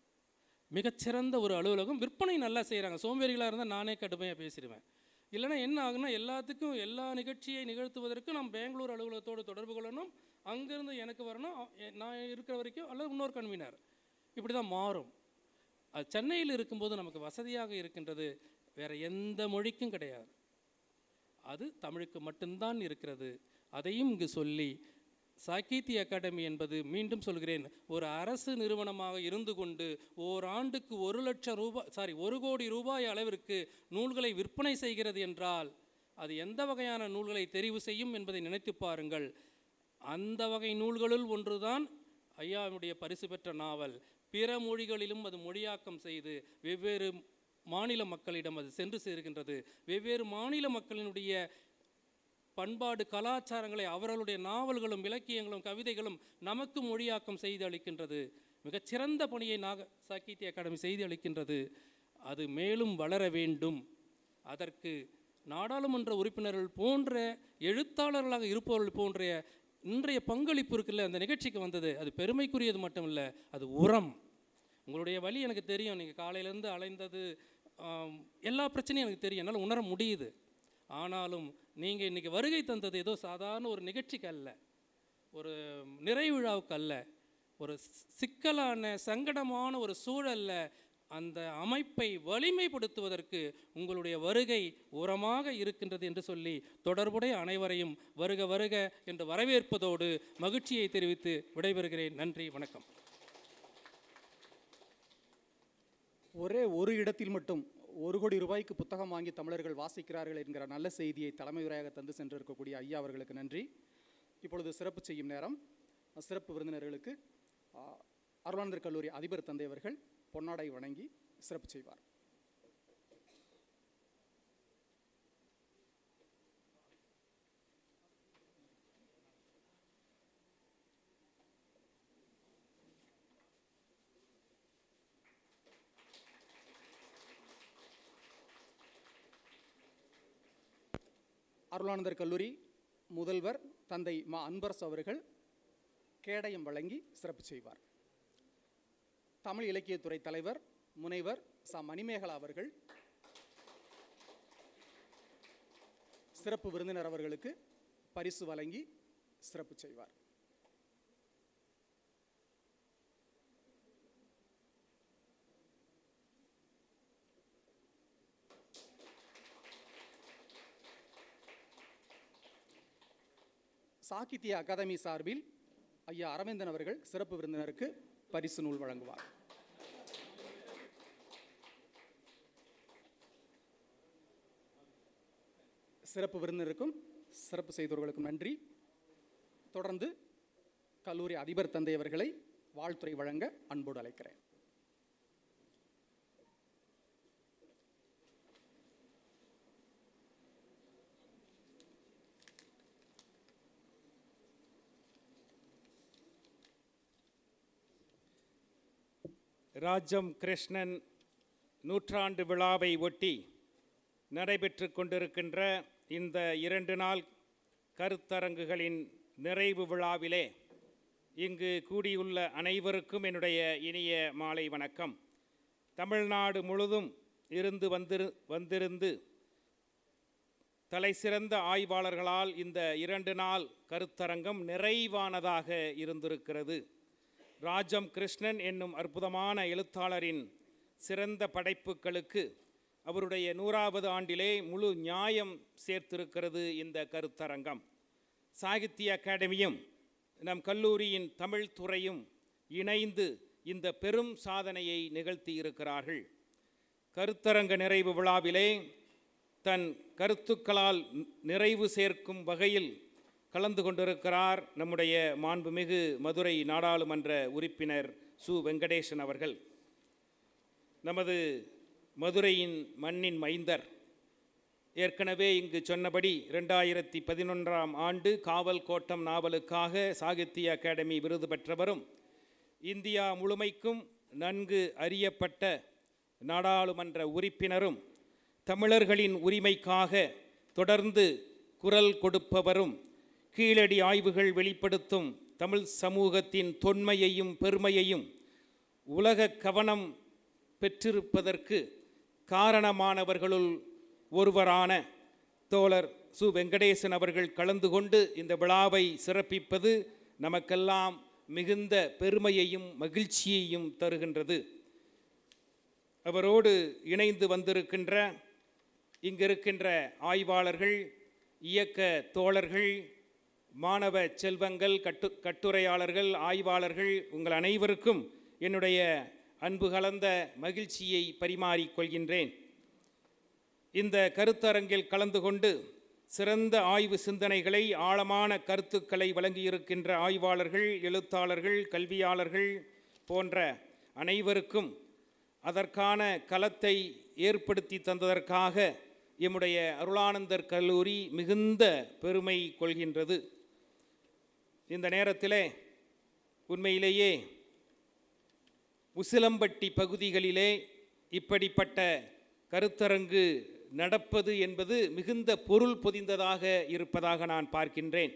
மிகச்சிறந்த ஒரு அலுவலகம். விற்பனை நல்லா செய்கிறாங்க. சோம்பேறிகளாக இருந்தால் நானே கடுமையாக பேசிடுவேன். இல்லைன்னா என்ன ஆகுனா, எல்லாத்துக்கும் எல்லா நிகழ்ச்சியை நிகழ்த்துவதற்கு நாம் பெங்களூர் அலுவலகத்தோடு தொடர்பு கொள்ளணும். அங்கேருந்து எனக்கு வரணும், நான் இருக்கிற வரைக்கும், அல்லது இன்னொரு கன்வீனர். இப்படி தான் மாறும். அது சென்னையில் இருக்கும்போது நமக்கு வசதியாக இருக்கின்றது. வேறு எந்த மொழிக்கும் கிடையாது, அது தமிழுக்கு மட்டும்தான் இருக்கிறது. அதையும் இங்கு சொல்லி, சாகித்ய அகாடமி என்பது, மீண்டும் சொல்கிறேன், ஒரு அரசு நிறுவனமாக இருந்து கொண்டு ஓராண்டுக்கு 1 கோடி ரூபாய் அளவிற்கு நூல்களை விற்பனை செய்கிறது என்றால் அது எந்த வகையான நூல்களை தெரிவு செய்யும் என்பதை நினைத்து பாருங்கள். அந்த வகை நூல்களுள் ஒன்றுதான் ஐயாவுடைய பரிசு பெற்ற நாவல். பிற மொழிகளிலும் அது மொழியாக்கம் செய்து வெவ்வேறு மாநில மக்களிடம் அது சென்று சேர்கின்றது. வெவ்வேறு மாநில மக்களினுடைய பண்பாடு கலாச்சாரங்களை அவர்களுடைய நாவல்களும் இலக்கியங்களும் கவிதைகளும் நமக்கு மொழியாக்கம் செய்து அளிக்கின்றது. மிகச்சிறந்த பணியை சாகித்ய அகாடமி செய்து அளிக்கின்றது. அது மேலும் வளர வேண்டும். அதற்கு நாடாளுமன்ற உறுப்பினர்கள் போன்ற, எழுத்தாளர்களாக இருப்பவர்கள் போன்ற இன்றைய பங்களிப்பு இருக்குல்ல, அந்த நிகழ்ச்சிக்கு வந்தது, அது பெருமைக்குரியது மட்டும் இல்லை, அது உரம். உங்களுடைய வழி எனக்கு தெரியும். நீங்கள் காலையிலேருந்து அலைந்தது, எல்லா பிரச்சனையும் எனக்கு தெரியும், என்னால் உணர முடியுது. ஆனாலும் நீங்கள் இன்றைக்கி வருகை தந்தது ஏதோ சாதாரண ஒரு நிகழ்ச்சிக்கு அல்ல, ஒரு நிறைவு விழாவுக்கு அல்ல, ஒரு சிக்கலான சங்கடமான ஒரு சூழலில் அந்த அமைப்பை வலிமைப்படுத்துவதற்கு உங்களுடைய வருகை உரமாக இருக்கின்றது என்று சொல்லி, தொடர்புடைய அனைவரையும் வருக வருக என்று வரவேற்பதோடு மகிழ்ச்சியை தெரிவித்து விடைபெறுகிறேன். நன்றி, வணக்கம். ஒரே ஒரு இடத்தில் மட்டும் 1 கோடி ரூபாய்க்கு புத்தகம் வாங்கி தமிழர்கள் வாசிக்கிறார்கள் என்கிற நல்ல செய்தியை தலைமை உரையாக தந்து சென்றிருக்கக்கூடிய ஐயா அவர்களுக்கு நன்றி. இப்பொழுது சிறப்பு செய்யும் நேரம். சிறப்பு விருந்தினர்களுக்கு அருளானந்தர் கல்லூரி அதிபர் தந்தை அவர்கள் பொன்னாடை வணங்கி சிறப்பு செய்வார். அருளானந்தர் கல்லூரி முதல்வர் தந்தை மா அன்பரசு அவர்கள் கேடயம் வழங்கி சிறப்பு செய்வார். தமிழ் இலக்கியத்துறை தலைவர் முனைவர் ச மணிமேகலா அவர்கள் சிறப்பு விருந்தினர் அவர்களுக்கு பரிசு வழங்கி சிறப்பு செய்வார். சாகித்ய அகாதமி சார்பில் ஐயா அரவிந்தன் அவர்கள் சிறப்பு விருந்தினருக்கு பரிசு நூல் வழங்குவார். சிறப்பு விருந்தினருக்கும் சிறப்பு செய்தவர்களுக்கும் நன்றி. தொடர்ந்து கல்லூரி அதிபர் தந்தை அவர்களை வாழ்த்துரை வழங்க அன்போடு அழைக்கிறேன். ராஜம் கிருஷ்ணன் நூற்றாண்டு விழாவை ஒட்டி நடைபெற்று கொண்டிருக்கின்ற இந்த 2 நாள் கருத்தரங்குகளின் நிறைவு விழாவிலே இங்கு கூடியுள்ள அனைவருக்கும் என்னுடைய இனிய மாலை வணக்கம். தமிழ்நாடு முழுதும் இருந்து வந்திருந்து தலைசிறந்த ஆய்வாளர்களால் இந்த 2 நாள் கருத்தரங்கம் நிறைவானதாக இருந்திருக்கிறது. ராஜம் கிருஷ்ணன் என்னும் அற்புதமான எழுத்தாளரின் சிறந்த படைப்புகளுக்கு அவருடைய 100வது ஆண்டிலே முழு நியாயம் சேர்த்திருக்கிறது இந்த கருத்தரங்கம். சாகித்ய அகாடமியும் நம் கல்லூரியின் தமிழ் துறையும் இணைந்து இந்த பெரும் சாதனையை நிகழ்த்தி இருக்கிறார்கள். கருத்தரங்க நிறைவு விழாவிலே தன் கருத்துக்களால் நிறைவு சேர்க்கும் வகையில் கலந்து கொண்டிருக்கிறார் நம்முடைய மாண்புமிகு மதுரை நாடாளுமன்ற உறுப்பினர் சு வெங்கடேசன் அவர்கள். நமது மதுரையின் மண்ணின் மைந்தர். ஏற்கனவே இங்கு சொன்னபடி 2011ஆம் ஆண்டு காவல் கோட்டம் நாவலுக்காக சாகித்ய அகாடமி விருது பெற்றவரும் இந்தியா முழுமைக்கும் நன்கு அறியப்பட்ட நாடாளுமன்ற உறுப்பினரும் தமிழர்களின் உரிமைக்காக தொடர்ந்து குரல் கொடுப்பவரும் கீழடி ஆய்வுகள் வெளிப்படுத்தும் தமிழ் சமூகத்தின் தொன்மையையும் பெருமையையும் உலக கவனம் பெற்றிருப்பதற்கு காரணமானவர்களுள் ஒருவரான தோழர் சு வெங்கடேசன் அவர்கள் கலந்து கொண்டு இந்த விழாவை சிறப்பிப்பது நமக்கெல்லாம் மிகுந்த பெருமையையும் மகிழ்ச்சியையும் தருகின்றது. அவரோடு இணைந்து வந்திருக்கின்ற இங்கிருக்கின்ற ஆய்வாளர்கள், இயக்க தோழர்கள், மாணவ செல்வங்கள், கட்டுரையாளர்கள், ஆய்வாளர்கள், உங்கள் அனைவருக்கும் என்னுடைய அன்பு கலந்த மகிழ்ச்சியை பரிமாறிக்கொள்கின்றேன். இந்த கருத்தரங்கில் கலந்து கொண்டு சிறந்த ஆய்வு சிந்தனைகளை, ஆழமான கருத்துக்களை வழங்கியிருக்கின்ற ஆய்வாளர்கள், எழுத்தாளர்கள், கல்வியாளர்கள் போன்ற அனைவருக்கும் அதற்கான களத்தை ஏற்படுத்தி தந்ததற்காக எம்முடைய அருளானந்தர் கல்லூரி மிகுந்த பெருமை கொள்கின்றது. இந்த நேரத்திலே உண்மையிலேயே உசிலம்பட்டி பகுதிகளிலே இப்படிப்பட்ட கருத்தரங்கு நடப்பது என்பது மிகுந்த பொருள் பொதிந்ததாக இருப்பதாக நான் பார்க்கின்றேன்.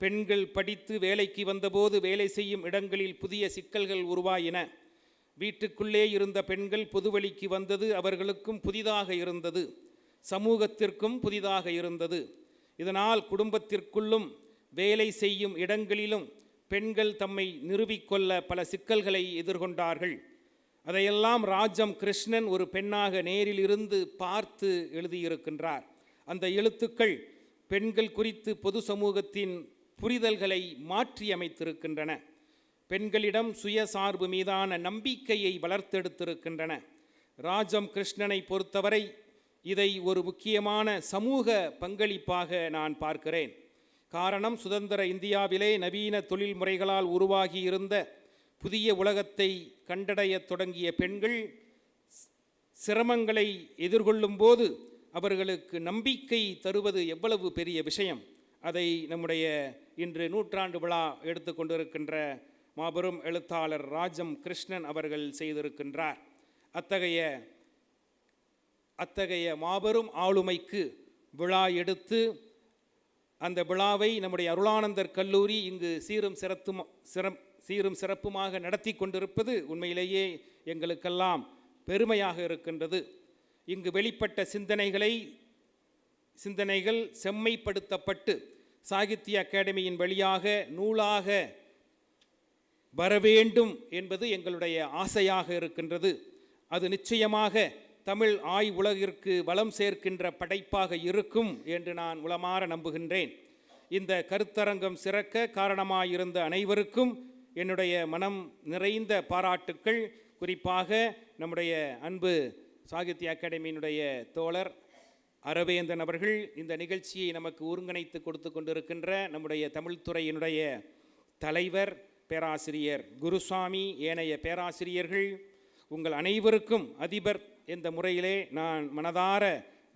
பெண்கள் படித்து வேலைக்கு வந்தபோது வேலை செய்யும் இடங்களில் புதிய சிக்கல்கள் உருவாயின. வீட்டுக்குள்ளே இருந்த பெண்கள் பொதுவெளிக்கு வந்தது அவர்களுக்கும் புதிதாக இருந்தது, சமூகத்திற்கும் புதிதாக இருந்தது. இதனால் குடும்பத்திற்குள்ளும் வேலை செய்யும் இடங்களிலும் பெண்கள் தம்மை நிறுவிக்கொள்ள பல சிக்கல்களை எதிர்கொண்டார்கள். அதையெல்லாம் ராஜம் கிருஷ்ணன் ஒரு பெண்ணாக நேரில் இருந்து பார்த்து எழுதியிருக்கின்றார். அந்த எழுத்துக்கள் பெண்கள் குறித்து பொது சமூகத்தின் புரிதல்களை மாற்றி அமைத்திருக்கின்றன. பெண்களிடம் சுயசார்பு மீதான நம்பிக்கையை வளர்த்தெடுத்திருக்கின்றன. ராஜம் கிருஷ்ணனை பொறுத்தவரை இதை ஒரு முக்கியமான சமூக பங்களிப்பாக நான் பார்க்கிறேன். காரணம், சுதந்திர இந்தியாவிலே நவீன தொழில் முறைகளால் உருவாகி இருந்த புதிய உலகத்தை கண்டடையத் தொடங்கிய பெண்கள் சிரமங்களை எதிர்கொள்ளும் போது அவர்களுக்கு நம்பிக்கை தருவது எவ்வளவு பெரிய விஷயம். அதை நம்முடைய இன்று நூற்றாண்டு விழா எடுத்துக்கொண்டிருக்கின்ற மாபெரும் எழுத்தாளர் ராஜம் கிருஷ்ணன் அவர்கள் செய்திருக்கின்றார். அத்தகைய மாபெரும் ஆளுமைக்கு விழா எடுத்து அந்த விழாவை நம்முடைய அருளானந்தர் கல்லூரி இங்கு சீரும் சிறப்புமாக நடத்தி கொண்டிருப்பது உண்மையிலேயே எங்களுக்கெல்லாம் பெருமையாக இருக்கின்றது. இங்கு வெளிப்பட்ட சிந்தனைகள் செம்மைப்படுத்தப்பட்டு சாகித்ய அகாடமியின் வழியாக நூலாக வரவேண்டும் என்பது எங்களுடைய ஆசையாக இருக்கின்றது. அது நிச்சயமாக தமிழ் உலகிற்கு வளம் சேர்க்கின்ற படைப்பாக இருக்கும் என்று நான் உளமாற நம்புகின்றேன். இந்த கருத்தரங்கம் சிறக்க காரணமாயிருந்த அனைவருக்கும் என்னுடைய மனம் நிறைந்த பாராட்டுக்கள். குறிப்பாக நம்முடைய அன்பு சாகித்ய அகாடமியினுடைய தோழர் அரவேந்தன் அவர்கள் இந்த நிகழ்ச்சியை நமக்கு ஒருங்கிணைத்து கொடுத்து கொண்டிருக்கின்ற நம்முடைய தமிழ்துறையினுடைய தலைவர் பேராசிரியர் குருசாமி, ஏனைய பேராசிரியர்கள், உங்கள் அனைவருக்கும் அதிபர் என்ற முறையிலே நான் மனதார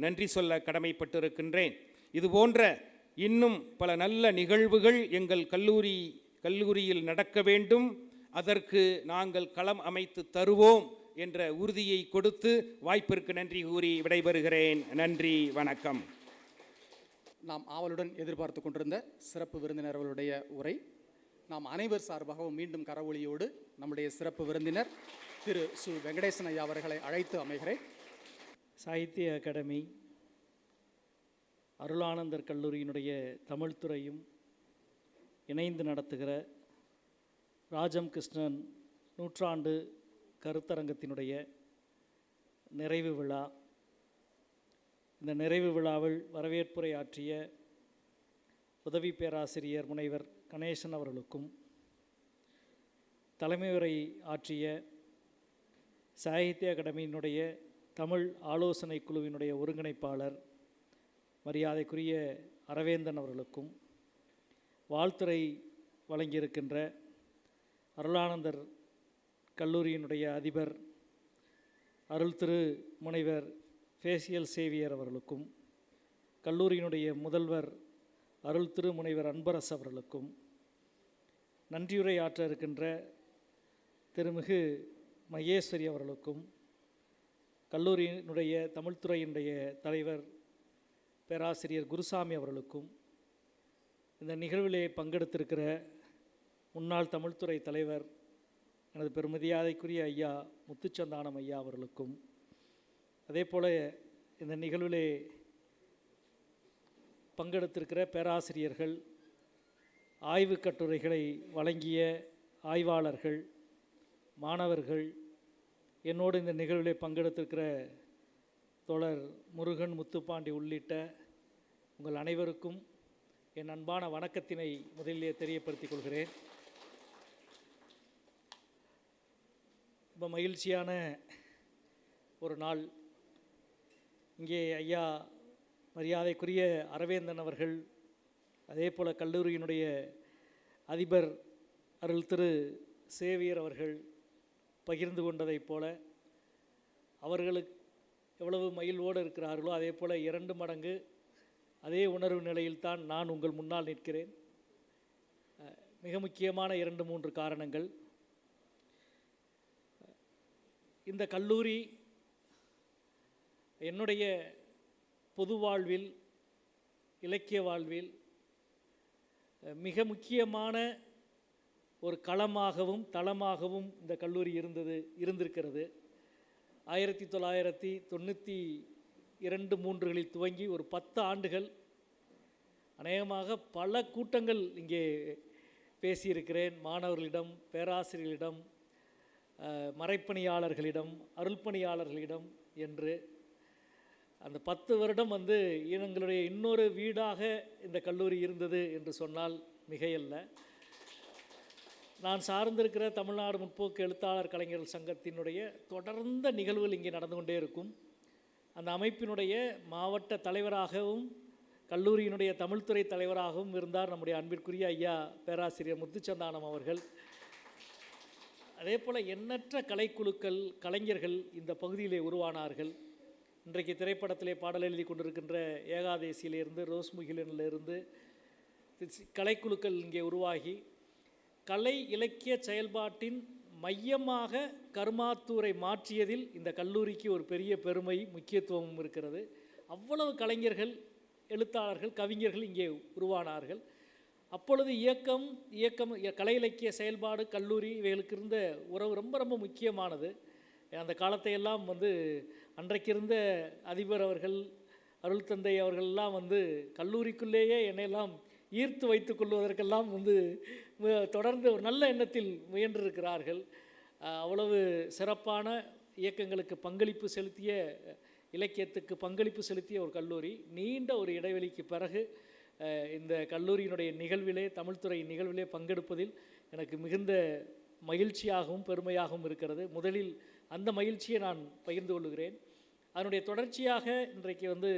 நன்றி சொல்ல கடமைப்பட்டிருக்கின்றேன். இதுபோன்ற இன்னும் பல நல்ல நிகழ்வுகள் எங்கள் கல்லூரியில் நடக்க வேண்டும். அதற்கு நாங்கள் களம் அமைத்து தருவோம் என்ற உறுதியை கொடுத்து வாய்ப்பிற்கு நன்றி கூறி விடைபெறுகிறேன். நன்றி, வணக்கம். நாம் ஆவலுடன் எதிர்பார்த்து கொண்டிருந்த சிறப்பு விருந்தினர் அவர்களுடைய உரை. நாம் அனைவர் சார்பாகவும் மீண்டும் கரவொலியோடு நம்முடைய சிறப்பு விருந்தினர் திரு சு வெங்கடேசன் ஐயா அவர்களை அழைத்து அமைகிறேன். சாகித்ய அகாடமி, அருளானந்தர் கல்லூரியினுடைய தமிழ்துறையும் இணைந்து நடத்துகிற ராஜம் கிருஷ்ணன் நூற்றாண்டு கருத்தரங்கத்தினுடைய நிறைவு விழா. இந்த நிறைவு விழாவில் வரவேற்புரை ஆற்றிய உதவி பேராசிரியர் முனைவர் கணேசன் அவர்களுக்கும், தலைமை உரை ஆற்றிய சாகித்ய அகாடமியினுடைய தமிழ் ஆலோசனை குழுவினுடைய ஒருங்கிணைப்பாளர் மரியாதைக்குரிய அரவேந்தன் அவர்களுக்கும், வாழ்த்துரை வழங்கியிருக்கின்ற அருளானந்தர் கல்லூரியினுடைய அதிபர் அருள் திரு முனைவர் ஃபேசியல் சேவியர் அவர்களுக்கும், கல்லூரியினுடைய முதல்வர் அருள் திரு முனைவர் அன்பரசு அவர்களுக்கும், நன்றியுரை ஆற்ற இருக்கின்ற திருமிகு மகேஸ்வரி அவர்களுக்கும், கல்லூரியினுடைய தமிழ்துறையினுடைய தலைவர் பேராசிரியர் குருசாமி அவர்களுக்கும், இந்த நிகழ்விலே பங்கெடுத்திருக்கிற முன்னாள் தமிழ்துறை தலைவர் எனது பெருமதியாதைக்குரிய ஐயா முத்துச்சந்தானம் ஐயா அவர்களுக்கும், அதே போல் இந்த நிகழ்விலே பங்கெடுத்திருக்கிற பேராசிரியர்கள், ஆய்வுக் கட்டுரைகளை வழங்கிய ஆய்வாளர்கள், மாணவர்கள், என்னோடு இந்த நிகழ்விலே பங்கெடுத்திருக்கிற தோழர் முருகன், முத்துப்பாண்டி உள்ளிட்ட உங்கள் அனைவருக்கும் என் அன்பான வணக்கத்தினை முதலிலே தெரியப்படுத்திக் கொள்கிறேன். ரொம்ப மகிழ்ச்சியான ஒரு நாள். இங்கே ஐயா மரியாதைக்குரிய அரவேந்தன் அவர்கள், அதே போல் கல்லூரியினுடைய அதிபர் அருள் திரு சேவியர் அவர்கள் பகிர்ந்து கொண்டதைப் போல, அவர்களுக்கு எவ்வளவு மகிழ்வோடு இருக்கிறார்களோ அதே போல் 2 மடங்கு அதே உணர்வு நிலையில்தான் நான் உங்கள் முன்னால் நிற்கிறேன். மிக முக்கியமான 2-3 காரணங்கள். இந்த கல்லூரி என்னுடைய பொது வாழ்வில், இலக்கிய வாழ்வில் மிக முக்கியமான ஒரு களமாகவும் தளமாகவும் இந்த கல்லூரி இருந்திருக்கிறது. 1992-93 துவங்கி ஒரு 10 ஆண்டுகள் அநேகமாக பல கூட்டங்கள் இங்கே பேசியிருக்கிறேன். மாணவர்களிடம், பேராசிரியர்களிடம், மறைப்பணியாளர்களிடம், அருள்பணியாளர்களிடம் என்று. அந்த 10 வருடம் எங்களுடைய இன்னொரு வீடாக இந்த கல்லூரி இருந்தது என்று சொன்னால் மிகையல்ல. நான் சார்ந்திருக்கிற தமிழ்நாடு முற்போக்கு எழுத்தாளர் கலைஞர்கள் சங்கத்தினுடைய தொடர்ந்த நிகழ்வுகள் இங்கே நடந்து கொண்டே இருக்கும். அந்த அமைப்பினுடைய மாவட்ட தலைவராகவும் கல்லூரியினுடைய தமிழ்துறை தலைவராகவும் இருந்தார் நம்முடைய அன்பிற்குரிய ஐயா பேராசிரியர் முத்துச்சந்தானம் அவர்கள். அதே போல் எண்ணற்ற கலைக்குழுக்கள், கலைஞர்கள் இந்த பகுதியிலே உருவானார்கள். இன்றைக்கு திரைப்படத்திலே பாடல் எழுதி கொண்டிருக்கின்ற ஏகாதேசியிலிருந்து, ரோஸ்முகிலிருந்து கலைக்குழுக்கள் இங்கே உருவாகி கலை இலக்கிய செயல்பாட்டின் மையமாக கருமாத்தூரை மாற்றியதில் இந்த கல்லூரிக்கு ஒரு பெரிய பெருமை, முக்கியத்துவமும் இருக்கிறது. அவ்வளவு கலைஞர்கள், எழுத்தாளர்கள், கவிஞர்கள் இங்கே உருவானார்கள். அப்பொழுது இயக்கம், கலை இலக்கிய செயல்பாடு, கல்லூரி இவைகளுக்கு இருந்த உறவு ரொம்ப ரொம்ப முக்கியமானது. அந்த காலத்தையெல்லாம் அன்றைக்கு இருந்த அதிபர் அவர்கள், அருள் தந்தை அவர்கள்லாம் கல்லூரிக்குள்ளேயே என்னையெல்லாம் ஈர்த்து வைத்து கொள்வதற்கெல்லாம் தொடர்ந்து ஒரு நல்ல எண்ணத்தில் முயன்றிருக்கிறார்கள். அவ்வளவு சிறப்பான இயக்கங்களுக்கு பங்களிப்பு செலுத்திய, இலக்கியத்துக்கு பங்களிப்பு செலுத்திய ஒரு கல்லூரி. நீண்ட ஒரு இடைவெளிக்கு பிறகு இந்த கல்லூரியினுடைய நிகழ்விலே, தமிழ்துறை நிகழ்விலே பங்கெடுப்பதில் எனக்கு மிகுந்த மகிழ்ச்சியாகவும் பெருமையாகவும் இருக்கிறது. முதலில் அந்த மகிழ்ச்சியை நான் பகிர்ந்து கொள்கிறேன். அதனுடைய தொடர்ச்சியாக இன்றைக்கு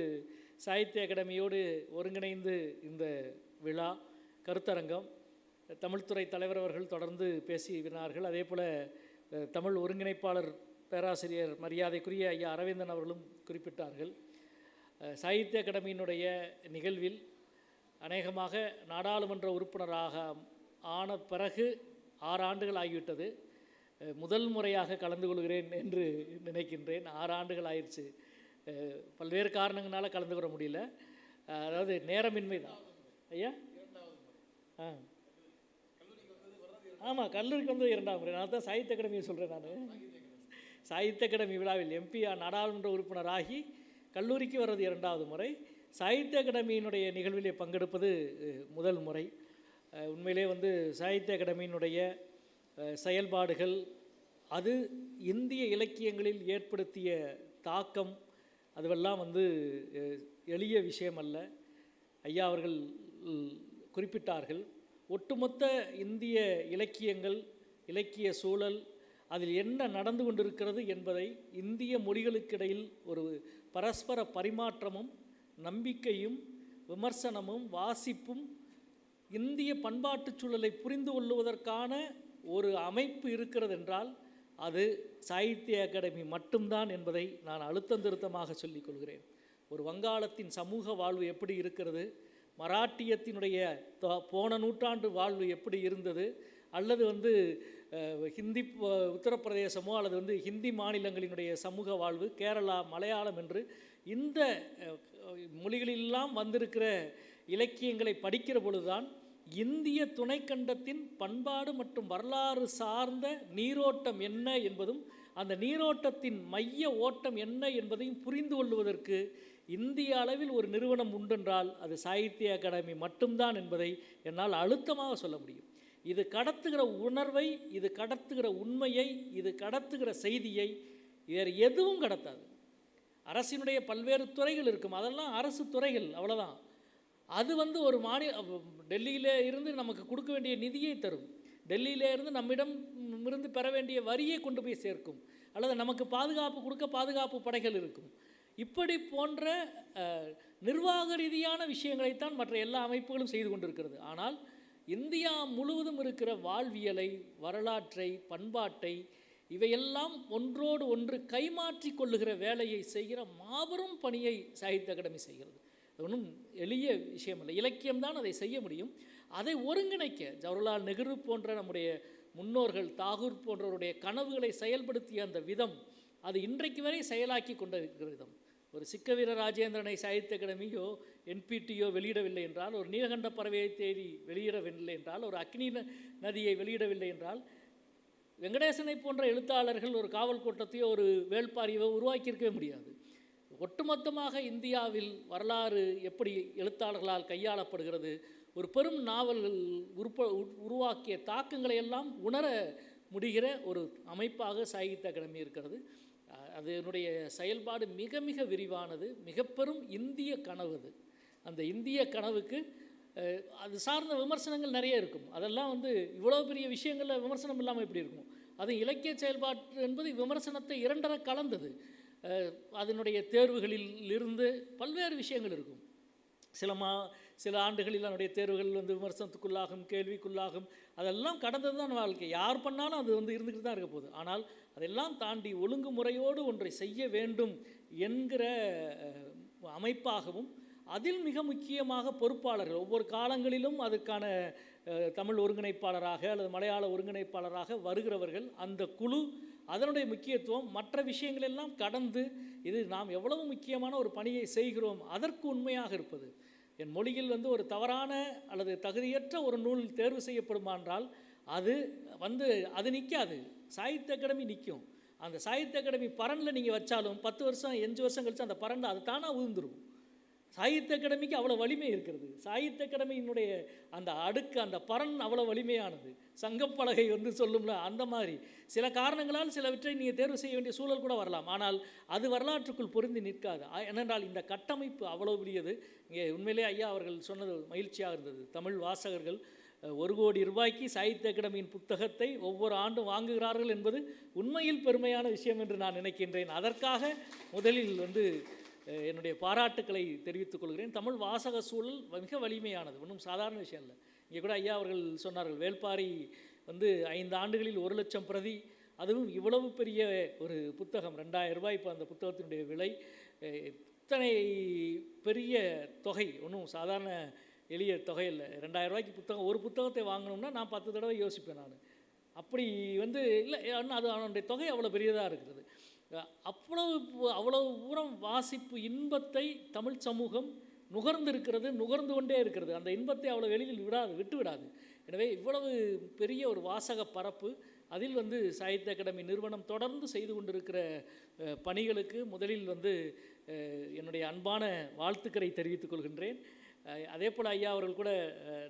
சாகித்ய அகாடமியோடு ஒருங்கிணைந்து இந்த விழா, கருத்தரங்கம், தமிழ்துறை தலைவர் அவர்கள் தொடர்ந்து பேசினார்கள். அதே போல் தமிழ் ஒருங்கிணைப்பாளர் பேராசிரியர் மரியாதைக்குரிய ஐயா அரவேந்தன் அவர்களும் குறிப்பிட்டார்கள். சாகித்ய அகாடமியினுடைய நிகழ்வில் அநேகமாக நாடாளுமன்ற உறுப்பினராக ஆன பிறகு 6 ஆண்டுகள் ஆகிவிட்டது. முதல் முறையாக கலந்து கொள்கிறேன் என்று நினைக்கின்றேன். 6 ஆண்டுகள் ஆயிடுச்சு. பல்வேறு காரணங்களால் கலந்து கொள்ள முடியல. அதாவது நேரமின்மை தான் ஐயா. ஆமாம், கல்லூரிக்கு 2ஆம் முறை. நான் தான் சாகித்ய அகாடமியை சொல்கிறேன். நான் சாகித்ய அகாடமி விழாவில் எம்பி நாடாளுமன்ற உறுப்பினராகி கல்லூரிக்கு வர்றது 2வது முறை. சாகித்ய அகாடமியினுடைய நிகழ்விலே பங்கெடுப்பது முதல் முறை. உண்மையிலே சாகித்ய அகாடமியினுடைய செயல்பாடுகள், அது இந்திய இலக்கியங்களில் ஏற்படுத்திய தாக்கம், அதுவெல்லாம் எளிய விஷயம் அல்ல. ஐயா அவர்கள் குறிப்பிட்டார்கள், ஒட்டுமொத்த இந்திய இலக்கியங்கள், இலக்கிய சூழல், அதில் என்ன நடந்து கொண்டிருக்கிறது என்பதை இந்திய மொழிகளுக்கிடையில் ஒரு பரஸ்பர பரிமாற்றமும், நம்பிக்கையும், விமர்சனமும், வாசிப்பும், இந்திய பண்பாட்டு சூழலை புரிந்து கொள்வதற்கான ஒரு அமைப்பு இருக்கிறது என்றால் அது சாகித்ய அகாடமி மட்டும்தான் என்பதை நான் அழுத்தம் திருத்தமாக சொல்லிக் கொள்கிறேன். ஒரு வங்காளத்தின் சமூக வாழ்வு எப்படி இருக்கிறது, மராட்டியத்தினுடைய போன நூற்றாண்டு வாழ்வு எப்படி இருந்தது, அல்லது ஹிந்தி உத்தரப்பிரதேசமோ அல்லது ஹிந்தி மாநிலங்களினுடைய சமூக வாழ்வு, கேரளா, மலையாளம் என்று இந்த மொழிகளெல்லாம் வந்திருக்கிற இலக்கியங்களை படிக்கிற பொழுதுதான் இந்திய துணைக்கண்டத்தின் பண்பாடு மற்றும் வரலாறு சார்ந்த நீரோட்டம் என்ன என்பதும் அந்த நீரோட்டத்தின் மைய ஓட்டம் என்ன என்பதையும் புரிந்து கொள்வதற்கு இந்திய அளவில் ஒரு நிறுவனம் உண்டென்றால் அது சாகித்ய அகாடமி மட்டும்தான் என்பதை என்னால் அழுத்தமாக சொல்ல முடியும். இது கடத்துகிற உணர்வை, இது கடத்துகிற உண்மையை, இது கடத்துகிற செய்தியை வேறு எதுவும் கடத்தாது. அரசினுடைய பல்வேறு துறைகள் இருக்கும், அதெல்லாம் அரசு துறைகள், அவ்வளோதான். அது ஒரு டெல்லியிலே இருந்து நமக்கு கொடுக்க வேண்டிய நிதியை தரும், டெல்லியிலே இருந்து நம்மிடம் இருந்து பெற வேண்டிய வரியை கொண்டு போய் சேர்க்கும், அல்லது நமக்கு பாதுகாப்பு கொடுக்க பாதுகாப்பு படைகள் இருக்கும். இப்படி போன்ற நிர்வாக ரீதியான விஷயங்களைத்தான் மற்ற எல்லா அமைப்புகளும் செய்து கொண்டிருக்கிறது. ஆனால் இந்தியா முழுவதும் இருக்கிற வாழ்வியலை, வரலாற்றை, பண்பாட்டை, இவையெல்லாம் ஒன்றோடு ஒன்று கைமாற்றி கொள்ளுகிற வேலையை செய்கிற மாபெரும் பணியை சாகித்ய அகாடமி செய்கிறது. ஒன்றும் எளிய விஷயம் இல்லை, இலக்கியம்தான் அதை செய்ய முடியும். அதை ஒருங்கிணைக்க ஜவஹர்லால் நேரு போன்ற நம்முடைய முன்னோர்கள், தாகூர் போன்றவருடைய கனவுகளை செயல்படுத்திய அந்த விதம், அது இன்றைக்கு வரை செயலாக்கி கொண்டிருக்கிற விதம். ஒரு சிக்கவீர ராஜேந்திரனை சாகித்ய அகாடமியோ என்பிடியோ வெளியிடவில்லை என்றால், ஒரு நீலகண்ட பறவையை தேடி வெளியிடவில்லை என்றால், ஒரு அக்னி நதியை வெளியிடவில்லை என்றால், வெங்கடேசனை போன்ற எழுத்தாளர்கள் ஒரு காவல் கோட்டத்தையோ ஒரு வேள்பாரியோ உருவாக்கியிருக்கவே முடியாது. ஒட்டுமொத்தமாக இந்தியாவில் வரலாறு எப்படி எழுத்தாளர்களால் கையாளப்படுகிறது, ஒரு பெரும் நாவல்கள் உருவாக்கிய தாக்கங்களை எல்லாம் உணர முடிகிற ஒரு அமைப்பாக சாகித்ய அகாடமி இருக்கிறது. அதனுடைய செயல்பாடு மிக மிக விரிவானது, மிக பெரும் இந்திய கனவு. அந்த இந்திய கனவுக்கு அது சார்ந்த விமர்சனங்கள் நிறைய இருக்கும். அதெல்லாம் இவ்வளோ பெரிய விஷயங்களில் விமர்சனம் இல்லாமல் எப்படி இருக்கும்? அது இலக்கிய செயல்பாட்டு என்பது விமர்சனத்தை இரண்டரை கலந்தது. அதனுடைய தேர்வுகளில் இருந்து பல்வேறு விஷயங்கள் இருக்கும். சில ஆண்டுகளில் அதனுடைய தேர்வுகள் விமர்சனத்துக்குள்ளாகும், கேள்விக்குள்ளாகும். அதெல்லாம் கடந்தது தான் வாழ்க்கை. யார் பண்ணாலும் அது இருந்துக்கிட்டு தான் இருக்க போகுது. ஆனால் அதெல்லாம் தாண்டி ஒழுங்குமுறையோடு ஒன்றை செய்ய வேண்டும் என்கிற அமைப்பாகவும், அதில் மிக முக்கியமாக பொறுப்பாளர்கள் ஒவ்வொரு காலங்களிலும் அதுக்கான தமிழ் ஒருங்கிணைப்பாளராக அல்லது மலையாள ஒருங்கிணைப்பாளராக வருகிறவர்கள், அந்த குழு, அதனுடைய முக்கியத்துவம், மற்ற விஷயங்களெல்லாம் கடந்து இது நாம் எவ்வளவு முக்கியமான ஒரு பணியை செய்கிறோம் அதற்கு உண்மையாக இருப்பது. என் மொழியில் ஒரு தவறான அல்லது தகுதியற்ற ஒரு நூல் தேர்வு செய்யப்படுமானால் அது நிற்காது. சாகித்ய அகாடமி நிற்கும். அந்த சாகித்ய அகாடமி பரனில் நீங்கள் வச்சாலும் 10 வருஷம் 5 வருஷம் கழிச்சு அந்த பரனில் அது தானாக உதிர்ந்துடும். சாகித்ய அகாடமிக்கு அவ்வளோ வலிமை இருக்கிறது. சாகித்ய அகாடமியினுடைய அந்த அடுக்கு, அந்த பரன் அவ்வளோ வலிமையானது. சங்கப்பலகை சொல்லும்ல, அந்த மாதிரி சில காரணங்களால் சிலவற்றை நீங்கள் தேர்வு செய்ய வேண்டிய சூழல் கூட வரலாம். ஆனால் அது வரலாற்றுக்குள் பொருந்தி நிற்காது. ஏனென்றால் இந்த கட்டமைப்பு அவ்வளோ பெரியது. இங்கே உண்மையிலே ஐயா அவர்கள் சொன்னது மகிழ்ச்சியாக இருந்தது. தமிழ் வாசகர்கள் 1 கோடி ரூபாய்க்கு சாகித்ய அகாடமியின் புத்தகத்தை ஒவ்வொரு ஆண்டும் வாங்குகிறார்கள் என்பது உண்மையில் பெருமையான விஷயம் என்று நான் நினைக்கின்றேன். அதற்காக முதலில் என்னுடைய பாராட்டுக்களை தெரிவித்துக் கொள்கிறேன். தமிழ் வாசக சூழல் மிக வலிமையானது, ஒன்றும் சாதாரண விஷயம் இல்லை. இங்கே கூட ஐயா அவர்கள் சொன்னார்கள், வேள்பாரி 5 ஆண்டுகளில் 1 லட்சம் பிரதி, அதுவும் இவ்வளவு பெரிய ஒரு புத்தகம், 2000 ரூபாய் இப்போ அந்த புத்தகத்தினுடைய விலை. இத்தனை பெரிய தொகை ஒன்றும் சாதாரண எளிய தொகை இல்லை. 2000 ரூபாய்க்கு புத்தகம், ஒரு புத்தகத்தை வாங்கணும்னா நான் 10 தடவை யோசிப்பேன் நான். அப்படி இல்லை, அது அவனுடைய தொகை அவ்வளோ பெரியதாக இருக்கிறது. அவ்வளவு தூரம் வாசிப்பு இன்பத்தை தமிழ் சமூகம் நுகர்ந்து கொண்டே இருக்கிறது. அந்த இன்பத்தை அவ்வளோ வெளியில் விட்டு விடாது. எனவே இவ்வளவு பெரிய ஒரு வாசக பரப்பு, அதில் சாகித்ய அகாடமி நிறுவனம் தொடர்ந்து செய்து கொண்டிருக்கிற பணிகளுக்கு முதலில் என்னுடைய அன்பான வாழ்த்துக்களை தெரிவித்துக் கொள்கின்றேன். அதே போல் ஐயா அவர்கள் கூட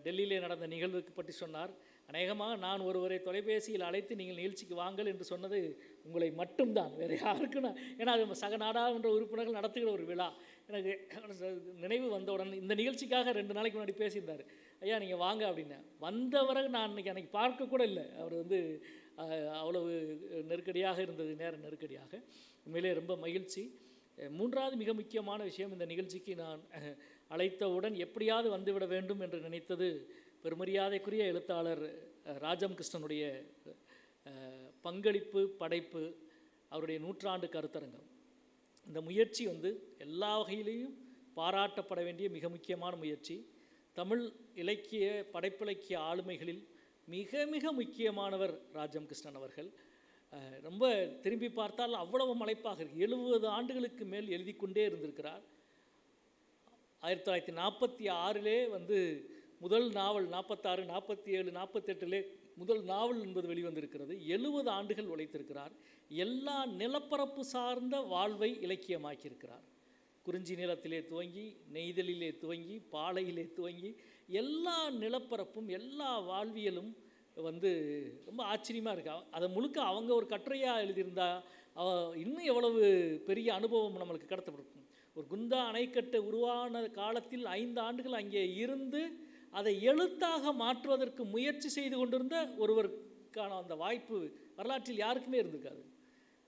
டெல்லியிலே நடந்த நிகழ்வுக்கு பற்றி சொன்னார். அநேகமாக நான் ஒருவரை தொலைபேசியில் அழைத்து நீங்கள் நிகழ்ச்சிக்கு வாங்கள் என்று சொன்னது உங்களை மட்டும்தான், வேறு யாருக்கும் ஏன்னா அது சக நாடாளுமன்ற உறுப்பினர்கள் நடத்துகிற ஒரு விழா. எனக்கு நினைவு வந்தவுடன் இந்த நிகழ்ச்சிக்காக 2 நாளைக்கு முன்னாடி பேசியிருந்தார். ஐயா நீங்கள் வாங்க அப்படின்னு. வந்தவரை நான் அன்றைக்கி பார்க்க கூட இல்லை. அவர் அவ்வளவு நெருக்கடியாக இருந்தது, நேர நெருக்கடியாக. உண்மையிலே ரொம்ப மகிழ்ச்சி. 3வது மிக முக்கியமான விஷயம், இந்த நிகழ்ச்சிக்கு நான் அழைத்தவுடன் எப்படியாவது வந்துவிட வேண்டும் என்று நினைத்தது பெருமரியாதைக்குரிய எழுத்தாளர் ராஜம் கிருஷ்ணனுடைய பங்களிப்பு, படைப்பு, அவருடைய 100 கருத்தரங்கம். இந்த முயற்சி எல்லா வகையிலையும் பாராட்டப்பட வேண்டிய மிக முக்கியமான முயற்சி. தமிழ் இலக்கிய படைப்பிலக்கிய ஆளுமைகளில் மிக மிக முக்கியமானவர் ராஜம் கிருஷ்ணன் அவர்கள். ரொம்ப திரும்பி பார்த்தால் அவ்வளவு மலைப்பாக இருக்குது. 70 ஆண்டுகளுக்கு மேல் எழுதி கொண்டே இருந்திருக்கிறார். 1946 முதல் நாவல் 46, 47, 48 முதல் நாவல் என்பது வெளிவந்திருக்கிறது. 70 ஆண்டுகள் உழைத்திருக்கிறார். எல்லா நிலப்பரப்பு சார்ந்த வாழ்வை இலக்கியமாக்கியிருக்கிறார். குறிஞ்சி நிலத்திலே துவங்கி, நெய்தலிலே துவங்கி, பாலையிலே துவங்கி, எல்லா நிலப்பரப்பும் எல்லா வாழ்வியலும் ரொம்ப ஆச்சரியமாக இருக்கு. அதை முழுக்க அவங்க ஒரு கட்டுரையாக எழுதியிருந்தா இன்னும் எவ்வளவு பெரிய அனுபவம் நம்மளுக்கு கிடைத்தப்பட்டிருக்கும். ஒரு குந்தா அணைக்கட்டு உருவான காலத்தில் 5 ஆண்டுகள் அங்கே இருந்து அதை எழுத்தாக மாற்றுவதற்கு முயற்சி செய்து கொண்டிருந்த ஒருவருக்கான அந்த வாய்ப்பு வரலாற்றில் யாருக்குமே இருந்திருக்காது.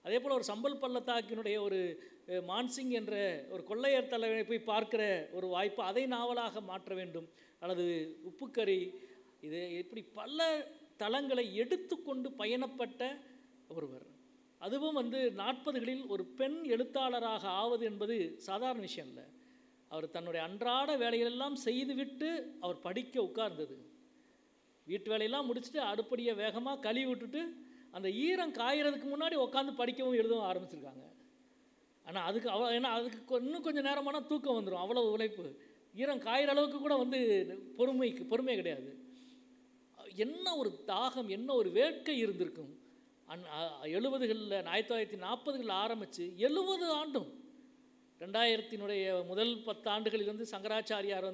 அதே போல் ஒரு சம்பல் பள்ளத்தாக்கினுடைய ஒரு மான்சிங் என்ற ஒரு கொள்ளையர் தலைவனை போய் பார்க்கிற ஒரு வாய்ப்பு, அதை நாவலாக மாற்ற வேண்டும், அல்லது உப்புக்கறி, இது இப்படி பல தளங்களை எடுத்துக்கொண்டு பயணப்பட்ட ஒருவர். அதுவும் 40களில் ஒரு பெண் எழுத்தாளராக ஆவது என்பது சாதாரண விஷயம் இல்லை. அவர் தன்னுடைய அன்றாட வேலைகளெல்லாம் செய்துவிட்டு அவர் படிக்க உட்கார்ந்தது. வீட்டு வேலையெல்லாம் முடிச்சுட்டு அடுப்படியை வேகமாக கழுவி விட்டுட்டு அந்த ஈரம் காயறதுக்கு முன்னாடி உட்காந்து படிக்கவும் எழுதவும் ஆரம்பிச்சிருக்காங்க. ஆனால் அதுக்கு இன்னும் கொஞ்சம் நேரமான தூக்கம் வந்துடும், அவ்வளோ உழைப்பு. ஈரம் காயிற அளவுக்கு கூட பொறுமை கிடையாது. என்ன ஒரு தாகம், என்ன ஒரு வேட்கை இருந்திருக்கும். 70களில் 1940களில் ஆரம்பித்து 70 ஆண்டும் 2000 முதல் 10 ஆண்டுகளிலிருந்து சங்கராச்சாரியார்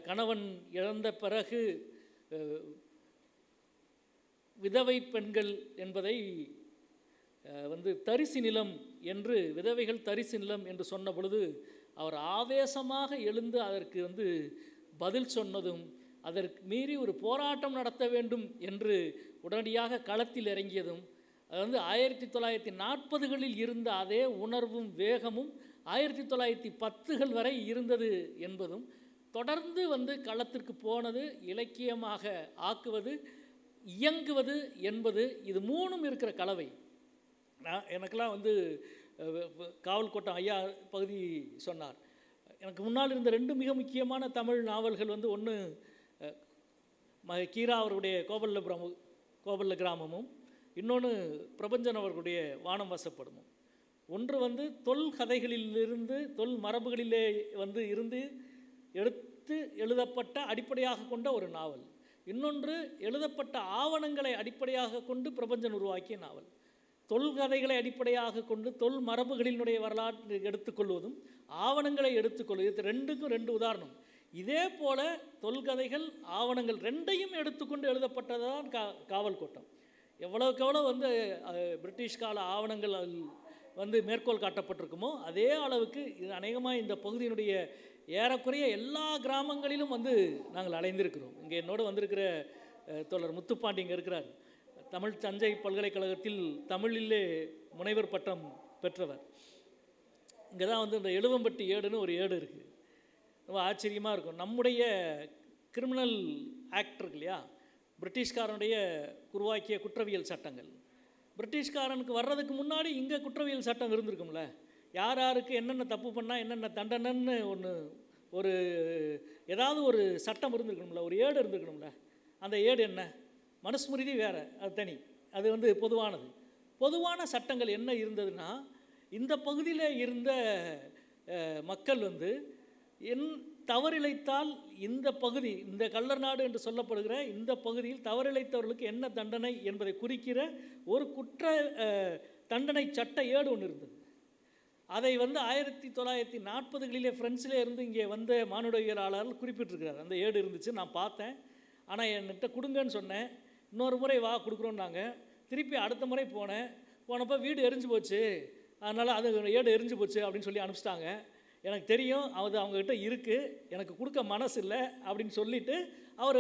கணவன் இழந்த பிறகு விதவை பெண்கள் என்பதை தரிசு நிலம் என்று, விதவைகள் தரிசு நிலம் என்று சொன்ன பொழுது அவர் ஆவேசமாக எழுந்து அதற்கு பதில் சொன்னதும், அதற்கு மீறி ஒரு போராட்டம் நடத்த வேண்டும் என்று உடனடியாக களத்தில் இறங்கியதும், அது 1940களில் இருந்த அதே உணர்வும் வேகமும் 1910கள் வரை இருந்தது என்பதும், தொடர்ந்து களத்திற்கு போனது, இலக்கியமாக ஆக்குவது, இயங்குவது என்பது, இது 3ம் இருக்கிற கலவை. எனக்கெல்லாம் காவல் கோட்டம் ஐயா பகுதி சொன்னார். எனக்கு முன்னால் இருந்த 2 மிக முக்கியமான தமிழ் நாவல்கள் ஒன்று கீரா அவருடைய கோபல்ல கிராமமும், இன்னொன்று பிரபஞ்சன் அவர்களுடைய வானம் வசப்படுமும். ஒன்று தொல் கதைகளிலிருந்து, தொல் மரபுகளிலே இருந்து எடுத்து எழுதப்பட்ட அடிப்படையாக கொண்ட ஒரு நாவல். இன்னொன்று எழுதப்பட்ட ஆவணங்களை அடிப்படையாக கொண்டு பிரபஞ்சன் உருவாக்கிய நாவல். தொல்கதைகளை அடிப்படையாக கொண்டு தொல் மரபுகளினுடைய வரலாற்று எடுத்துக்கொள்வதும் ஆவணங்களை எடுத்துக்கொள்வது, இது 2க்கும் 2 உதாரணம். இதே போல தொல்கதைகள், ஆவணங்கள் 2ஐயும் எடுத்துக்கொண்டு எழுதப்பட்டதுதான் காவல் கோட்டம். எவ்வளவுக்கு எவ்வளோ பிரிட்டிஷ் கால ஆவணங்கள் மேற்கோள் காட்டப்பட்டிருக்குமோ அதே அளவுக்கு இது அநேகமாக இந்த பகுதியினுடைய ஏறக்குறைய எல்லா கிராமங்களிலும் நாங்கள் அலைந்திருக்கிறோம். இங்கே என்னோடு வந்திருக்கிற தோழர் முத்துப்பாண்டி இங்கே இருக்கிறார். தமிழ் தஞ்சை பல்கலைக்கழகத்தில் தமிழிலே முனைவர் பட்டம் பெற்றவர். இங்கே தான் இந்த எழுவம்பட்டி ஏடுன்னு ஒரு ஏடு இருக்குது. ரொம்ப ஆச்சரியமாக இருக்கும். நம்முடைய கிரிமினல் ஆக்ட் இருக்கு இல்லையா, பிரிட்டிஷ்காரனுடைய உருவாக்கிய குற்றவியல் சட்டங்கள், பிரிட்டிஷ்காரனுக்கு வர்றதுக்கு முன்னாடி இங்கே குற்றவியல் சட்டம் இருந்திருக்கும்ல. யார் யாருக்கு என்னென்ன தப்பு பண்ணால் என்னென்ன தண்டனைன்னு ஏதாவது ஒரு சட்டம் இருந்திருக்கணும்ல, ஒரு ஏடு இருந்திருக்கணும்ல. அந்த ஏடு என்ன? மனுஸ்மிருதி வேறு, அது தனி, அது பொதுவானது. பொதுவான சட்டங்கள் என்ன இருந்ததுன்னா, இந்த பகுதியில் இருந்த மக்கள் தவறிழைத்தால் இந்த பகுதி, இந்த கள்ளர் நாடு என்று சொல்லப்படுகிற இந்த பகுதியில் தவறிழைத்தவர்களுக்கு என்ன தண்டனை என்பதை குறிக்கிற ஒரு குற்ற தண்டனை சட்ட ஏடு ஒன்று இருந்தது. அதை 1940களிலே பிரெஞ்சிலே இருந்து இங்கே வந்த மானுடவியலாளர்கள் குறிப்பிட்டிருக்கிறார். அந்த ஏடு இருந்துச்சு, நான் பார்த்தேன். ஆனால் என்கிட்ட கொடுங்கன்னு சொன்னேன். இன்னொரு முறை வா கொடுக்குறோன்னாங்க. திருப்பி அடுத்த முறை போனப்போ வீடு எரிஞ்சு போச்சு, அதனால் அது ஏடு எரிஞ்சு போச்சு அப்படின்னு சொல்லி அனுப்பிச்சிட்டாங்க. எனக்கு தெரியும் அது அவங்கக்கிட்ட இருக்குது, எனக்கு கொடுக்க மனசு இல்லை அப்படின்னு சொல்லிவிட்டு அவர்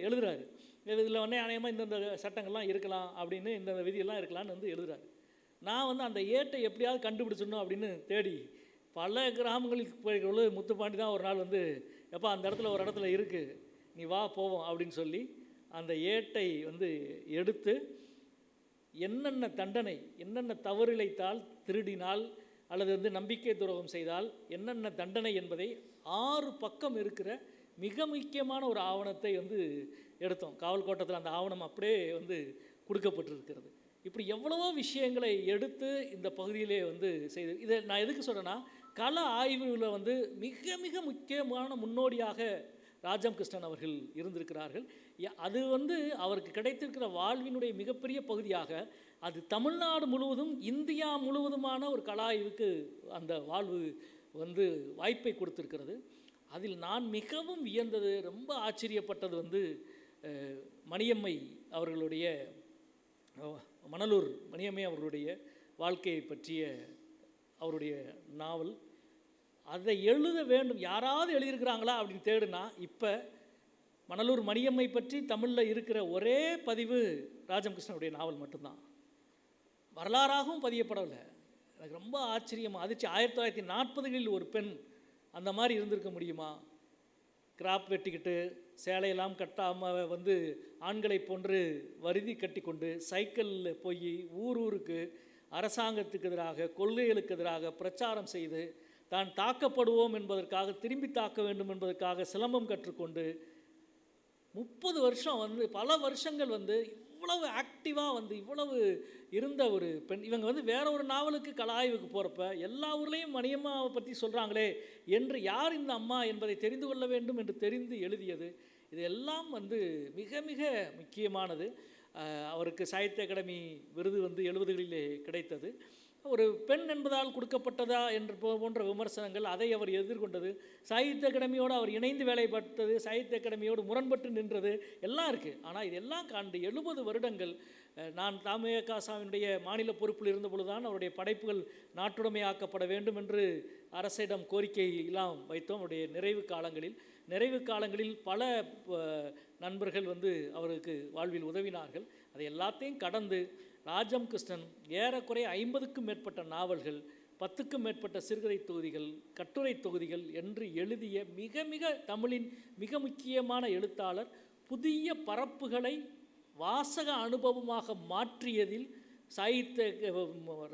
எழுதுறாரு. இதில் அநேகமாக இந்தந்த சட்டங்கள்லாம் இருக்கலாம் அப்படின்னு, இந்த விதியெல்லாம் இருக்கலான்னு எழுதுறாரு. நான் அந்த ஏட்டை எப்படியாவது கண்டுபிடிச்சிடணும் அப்படின்னு தேடி பல கிராமங்களுக்கு போய்க்குள்ள முத்துப்பாண்டி தான் ஒரு நாள் எப்போ அந்த இடத்துல ஒரு இடத்துல இருக்குது, நீ வா போவோம் அப்படின்னு சொல்லி அந்த ஏட்டை எடுத்து என்னென்ன தண்டனை, என்னென்ன தவறிழைத்தால், திருடினால் அல்லது நம்பிக்கை துரோகம் செய்தால் என்னென்ன தண்டனை என்பதை 6 பக்கம் இருக்கிற மிக முக்கியமான ஒரு ஆவணத்தை எடுத்தோம். காவல் கோட்டத்தில் அந்த ஆவணம் அப்படியே கொடுக்கப்பட்டிருக்கிறது. இப்படி எவ்வளவோ விஷயங்களை எடுத்து இந்த பகுதியிலே செய்து, இதை நான் எதுக்கு சொல்கிறேன்னா, கள ஆய்வில் வந்து மிக மிக முக்கியமான முன்னோடியாக ராஜம் கிருஷ்ணன் அவர்கள் இருந்திருக்கிறார்கள். அது வந்து அவருக்கு கிடைத்திருக்கிற வாழ்வினுடைய மிகப்பெரிய பகுதியாக அது தமிழ்நாடு முழுவதும் இந்தியா முழுவதுமான ஒரு கள ஆய்வுக்கு அந்த வாழ்வு வந்து வாய்ப்பை கொடுத்திருக்கிறது. அதில் நான் மிகவும் வியந்தது, ரொம்ப ஆச்சரியப்பட்டது வந்து மணியம்மை அவர்களுடைய, மணலூர் மணியம்மை அவர்களுடைய வாழ்க்கையை பற்றிய அவருடைய நாவல். அதை எழுத வேண்டும், யாராவது எழுதியிருக்கிறாங்களா அப்படின்னு தேடுனா இப்போ மணலூர் மணியம்மை பற்றி தமிழில் இருக்கிற ஒரே பதிவு ராஜம் கிருஷ்ணனுடைய நாவல் மட்டும்தான். வரலாறாகவும் பதியப்படவில்லை. எனக்கு ரொம்ப ஆச்சரியமாக அதிர்ச்சி. 1940களில் ஒரு பெண் அந்த மாதிரி இருந்திருக்க முடியுமா? கிராப் வெட்டிக்கிட்டு சேலையெல்லாம் கட்டாமல் வந்து ஆண்களை போன்று வருதி கட்டி கொண்டு சைக்கிளில் போய் ஊருக்கு அரசாங்கத்துக்கு எதிராக, கொள்கைகளுக்கு எதிராக பிரச்சாரம் செய்து தான் தாக்கப்படுவோம் என்பதற்காக, திரும்பி தாக்க வேண்டும் என்பதற்காக சிலம்பம் கற்றுக்கொண்டு 30 வருஷம் வந்து, பல வருஷங்கள் வந்து இவ்வளவு ஆக்டிவாக வந்து இவ்வளவு இருந்த ஒரு பெண். இவங்க வந்து வேற ஒரு நாவலுக்கு கலாய்வுக்கு போகிறப்ப எல்லா ஊர்லேயும் மணியம்மாவை பற்றி சொல்கிறாங்களே என்று யார் இந்த அம்மா என்பதை தெரிந்து கொள்ள வேண்டும் என்று தெரிந்து எழுதியது. இதெல்லாம் வந்து மிக மிக முக்கியமானது. அவருக்கு சாகித்ய அகாடமி விருது வந்து 70களிலே கிடைத்தது. ஒரு பெண் என்பதால் கொடுக்கப்பட்டதா என்று போன்ற விமர்சனங்கள், அதை அவர் எதிர்கொண்டது. சாகித்ய அகாடமியோடு அவர் இணைந்து வேலை பார்த்தது, சாகித்ய அகாடமியோடு முரண்பட்டு நின்றது எல்லாம் இருக்குது. ஆனால் இதெல்லாம் காண்டு 70 வருடங்கள் நான் தாமகாசாவினுடைய மாநில பொறுப்பில் இருந்த பொழுதுதான் அவருடைய படைப்புகள் நாட்டுடைமையாக்கப்பட வேண்டும் என்று அரசிடம் கோரிக்கை எல்லாம் வைத்தோம். அவருடைய நிறைவு காலங்களில் பல நண்பர்கள் வந்து அவருக்கு வாழ்வில் உதவினார்கள். அதை எல்லாத்தையும் கடந்து ராஜம் கிருஷ்ணன் ஏறக்குறைய 50க்கும் மேற்பட்ட நாவல்கள், 10க்கும் மேற்பட்ட சிறுகதை தொகுதிகள், கட்டுரை தொகுதிகள் என்று எழுதிய மிக மிக தமிழின் மிக முக்கியமான எழுத்தாளர். புதிய பரப்புகளை வாசக அனுபவமாக மாற்றியதில்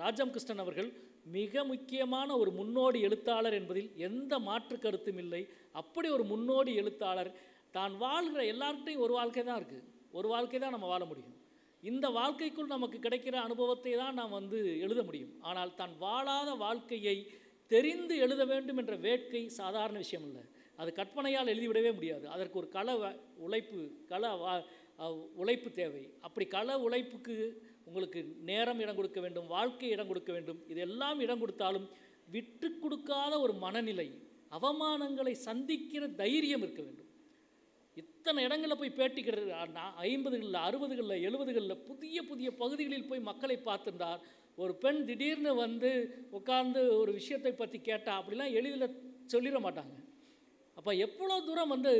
ராஜம் கிருஷ்ணன் அவர்கள் மிக முக்கியமான ஒரு முன்னோடி எழுத்தாளர் என்பதில் எந்த மாற்று கருத்தும் இல்லை. அப்படி ஒரு முன்னோடி எழுத்தாளர். தான் வாழ்கிற எல்லார்கிட்டையும் ஒரு வாழ்க்கை தான் இருக்குது, ஒரு வாழ்க்கை தான் நம்ம வாழ முடியும். இந்த வாழ்க்கைக்குள் நமக்கு கிடைக்கிற அனுபவத்தை தான் நாம் வந்து எழுத முடியும். ஆனால் தான் வாழாத வாழ்க்கையை தெரிந்து எழுத வேண்டும் என்ற வேட்கை சாதாரண விஷயம் இல்லை. அது கற்பனையால் எழுதிவிடவே முடியாது. அதற்கு ஒரு உழைப்பு தேவை. அப்படி உழைப்புக்கு உங்களுக்கு நேரம் இடம் கொடுக்க வேண்டும், வாழ்க்கை இடம் கொடுக்க வேண்டும். இதெல்லாம் இடம் கொடுத்தாலும் விட்டு கொடுக்காத ஒரு மனநிலை, அவமானங்களை சந்திக்கிற தைரியம் இருக்க வேண்டும். இத்தனை இடங்களில் போய் பேட்டிக்கிறது, 50களில் 60களில் 70களில் புதிய புதிய பகுதிகளில் போய் மக்களை பார்த்துருந்தார். ஒரு பெண் திடீர்னு வந்து உட்கார்ந்து ஒரு விஷயத்தை பற்றி கேட்டால் அப்படிலாம் எளிதில் சொல்லிட மாட்டாங்க. அப்போ எவ்வளோ தூரம் வந்து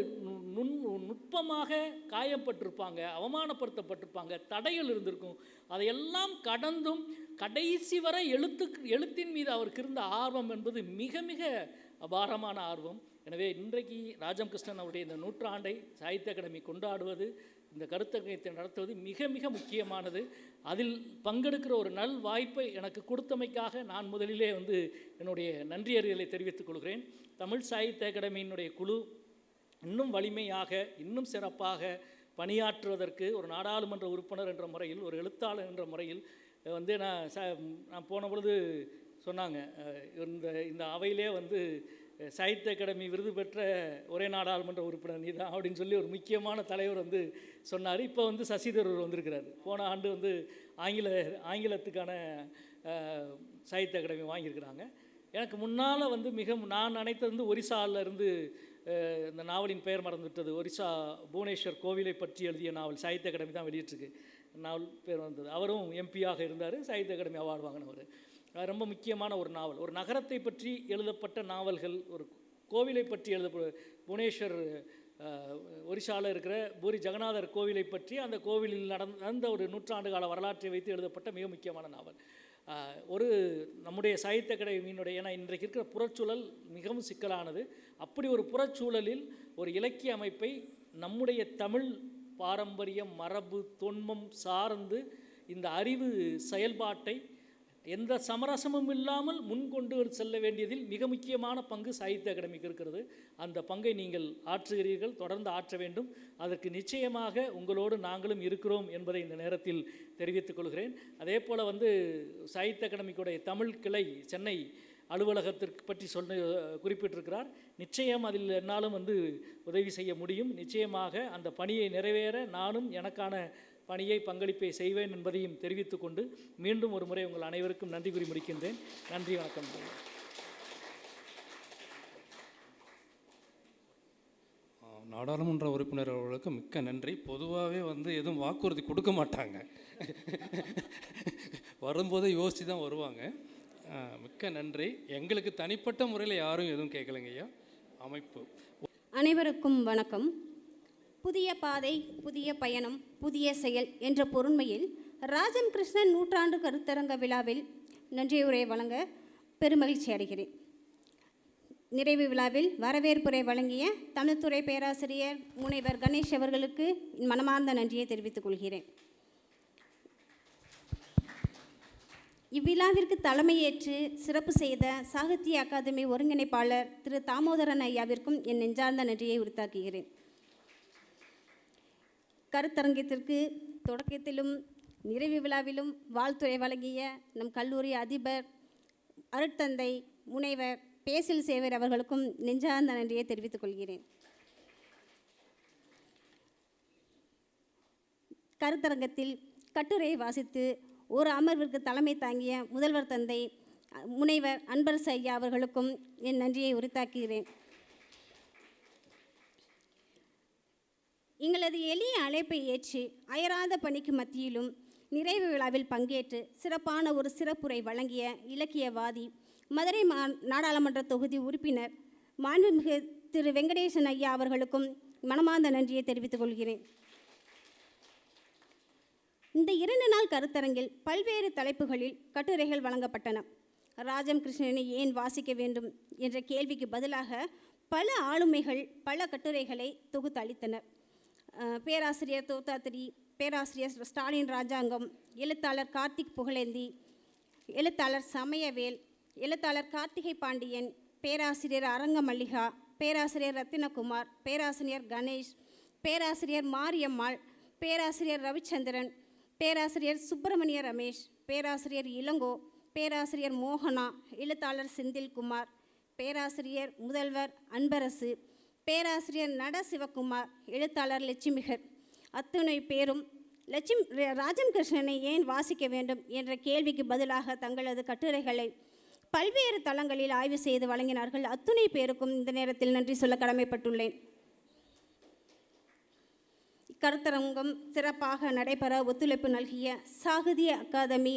நுட்பமாக காயப்பட்டிருப்பாங்க, அவமானப்படுத்தப்பட்டிருப்பாங்க, தடைகள் இருந்திருக்கும். அதையெல்லாம் கடந்தும் கடைசி வரை எழுத்தின் மீது அவருக்கு இருந்த ஆர்வம் என்பது மிக மிக அபாரமான ஆர்வம். எனவே இன்றைக்கு ராஜம் கிருஷ்ணன் அவருடைய இந்த நூற்றாண்டை சாகித்ய அகாடமி கொண்டாடுவது, இந்த கருத்தரங்கத்தை நடத்துவது மிக மிக முக்கியமானது. அதில் பங்கெடுக்கிற ஒரு நல் வாய்ப்பை எனக்கு கொடுத்தமைக்காக நான் முதலிலே வந்து என்னுடைய நன்றியறிதலை தெரிவித்துக் கொள்கிறேன். தமிழ் சாகித்ய அகாடமியினுடைய குழு இன்னும் வலிமையாக, இன்னும் சிறப்பாக பணியாற்றுவதற்கு ஒரு நாடாளுமன்ற உறுப்பினர் என்ற முறையில், ஒரு எழுத்தாளர் என்ற முறையில் வந்து நான் போன பொழுது சொன்னாங்க, இந்த அவையிலே வந்து சாகித்ய அகாடமி விருது பெற்ற ஒரே நாடாளுமன்ற உறுப்பினர் நீ தான் அப்படின்னு சொல்லி ஒரு முக்கியமான தலைவர் வந்து சொன்னார். இப்போ வந்து சசிதரூர் வந்திருக்கிறார். போன ஆண்டு வந்து ஆங்கிலத்துக்கான சாகித்ய அகாடமி வாங்கியிருக்கிறாங்க. எனக்கு முன்னால் வந்து நான் நினைத்தது வந்து ஒரிசாவில் இருந்து இந்த நாவலின் பெயர் மறந்துவிட்டது, ஒரிசா புவனேஸ்வர் கோவிலை பற்றி எழுதிய நாவல் சாகித்ய அகாடமி தான் வெளியிட்டிருக்கு. நாவல் பேர் வந்தது. அவரும் எம்பியாக இருந்தார், சாகித்ய அகாடமி அவார்டு வாங்கினவர். ரொம்ப முக்கியமான ஒரு நாவல். ஒரு நகரத்தை பற்றி எழுதப்பட்ட நாவல்கள், ஒரு கோவிலை பற்றி புவனேஸ்வர் ஒரிசாவில் இருக்கிற பூரி ஜெகநாதர் கோவிலை பற்றி, அந்த கோவிலில் நடந்த ஒரு 100 ஆண்டு கால வரலாற்றை வைத்து எழுதப்பட்ட மிக முக்கியமான நாவல். ஒரு நம்முடைய சாகித்ய அகாடமியினுடைய, ஏன்னா இன்றைக்கு இருக்கிற புறச்சூழல் மிகவும் சிக்கலானது. அப்படி ஒரு புறச்சூழலில் ஒரு இலக்கிய அமைப்பை நம்முடைய தமிழ் பாரம்பரியம், மரபு, தொன்மம் சார்ந்து இந்த அறிவு செயல்பாட்டை எந்த சமரசமும் இல்லாமல் முன்கொண்டு செல்ல வேண்டியதில் மிக முக்கியமான பங்கு சாகித்ய அகாடமிக்கு இருக்கிறது. அந்த பங்கை நீங்கள் ஆற்றுகிறீர்கள், தொடர்ந்து ஆற்ற வேண்டும். அதற்கு நிச்சயமாக உங்களோடு நாங்களும் இருக்கிறோம் என்பதை இந்த நேரத்தில் தெரிவித்துக் கொள்கிறேன். அதே போல் வந்து சாகித்ய அகாடமிக்குடைய தமிழ் கிளை சென்னை அலுவலகத்திற்கு பற்றி குறிப்பிட்டிருக்கிறார். நிச்சயம் அதில் என்னாலும் உதவி செய்ய முடியும். நிச்சயமாக அந்த பணியை நிறைவேற நானும் எனக்கான பணியை பங்களிப்பை செய்வேன் என்பதையும் தெரிவித்துக் கொண்டு மீண்டும் ஒரு முறை உங்கள் அனைவருக்கும் நன்றி கூறி முடிக்கின்றேன். நன்றி, வணக்கம். நாடாளுமன்ற உறுப்பினர் அவர்களுக்கு மிக்க நன்றி. பொதுவாகவே எதுவும் வாக்குறுதி கொடுக்க மாட்டாங்க, வரும்போதே யோசித்து தான் வருவாங்க. மிக்க நன்றி. எங்களுக்கு தனிப்பட்ட முறையில் யாரும் எதுவும் கேட்கலைங்க ஐயா. அமைப்பு அனைவருக்கும் வணக்கம். புதிய பாதை, புதிய பயணம், புதிய செயல் என்ற பொருண்மையில் ராஜம் கிருஷ்ணன் நூற்றாண்டு கருத்தரங்க விழாவில் நன்றியுரை வழங்க பெருமகிழ்ச்சி அடைகிறேன். நிறைவு விழாவில் வரவேற்புரை வழங்கிய தமிழ்துறை பேராசிரியர் முனைவர் கணேஷ் அவர்களுக்கு மனமார்ந்த நன்றியை தெரிவித்துக் கொள்கிறேன். இவ்விழாவிற்கு தலைமையேற்று சிறப்பு செய்த சாகித்ய அகாதமி ஒருங்கிணைப்பாளர் திரு தாமோதரன் ஐயாவிற்கும் என் நெஞ்சார்ந்த நன்றியை உரித்தாக்குகிறேன். கருத்தரங்கத்திற்கு தொடக்கத்திலும் நிறைவு விழாவிலும் வாழ்த்துரை வழங்கிய நம் கல்லூரி அதிபர் அருட்தந்தை முனைவர் பேசில் சேவர் அவர்களுக்கும் நெஞ்சார்ந்த நன்றியை தெரிவித்துக் கொள்கிறேன். கருத்தரங்கத்தில் கட்டுரையை வாசித்து ஒரு அமர்விற்கு தலைமை தாங்கிய முதல்வர் தந்தை முனைவர் அன்பரசு ஐயா அவர்களுக்கும் என் நன்றியை உரித்தாக்குகிறேன். எங்களது எளிய அழைப்பை ஏற்று அயராத பணிக்கு மத்தியிலும் நிறைவு விழாவில் பங்கேற்று சிறப்பான ஒரு சிறப்புரை வழங்கிய இலக்கியவாதி, மதுரை நாடாளுமன்ற தொகுதி உறுப்பினர் மாண்புமிகு திரு வெங்கடேசன் ஐயா அவர்களுக்கும் மனமார்ந்த நன்றியை தெரிவித்துக் கொள்கிறேன். இந்த 2 நாள் கருத்தரங்கில் பல்வேறு தலைப்புகளில் கட்டுரைகள் வழங்கப்பட்டன. ராஜம் கிருஷ்ணனை ஏன் வாசிக்க வேண்டும் என்ற கேள்விக்கு பதிலாக பல ஆளுமைகள் பல கட்டுரைகளை தொகுத்து அளித்தனர். பேராசிரியர் தோத்தாத்திரி, பேராசிரியர் ஸ்டாலின் ராஜாங்கம், எழுத்தாளர் கார்த்திக் புகழேந்தி, எழுத்தாளர் சமயவேல், எழுத்தாளர் கார்த்திகை பாண்டியன், பேராசிரியர் அரங்க மல்லிகா, பேராசிரியர் ரத்தினகுமார், பேராசிரியர் கணேஷ், பேராசிரியர் மாரியம்மாள், பேராசிரியர் ரவிச்சந்திரன், பேராசிரியர் சுப்பிரமணிய ரமேஷ், பேராசிரியர் இளங்கோ, பேராசிரியர் மோகனா, எழுத்தாளர் செந்தில்குமார், பேராசிரியர் முதல்வர் அன்பரசு, பேராசிரியர் நட சிவகுமார், எழுத்தாளர் லட்சுமிகர், அத்துணை பேரும் ராஜம் கிருஷ்ணனை ஏன் வாசிக்க வேண்டும் என்ற கேள்விக்கு பதிலாக தங்களது கட்டுரைகளை பல்வேறு தளங்களில் ஆய்வு செய்து வழங்கினார்கள். அத்துணை பேருக்கும் இந்த நேரத்தில் நன்றி சொல்ல கடமைப்பட்டுள்ளேன். கருத்தரங்கம் சிறப்பாக நடைபெற ஒத்துழைப்பு நல்கிய சாகித்ய அகாதமி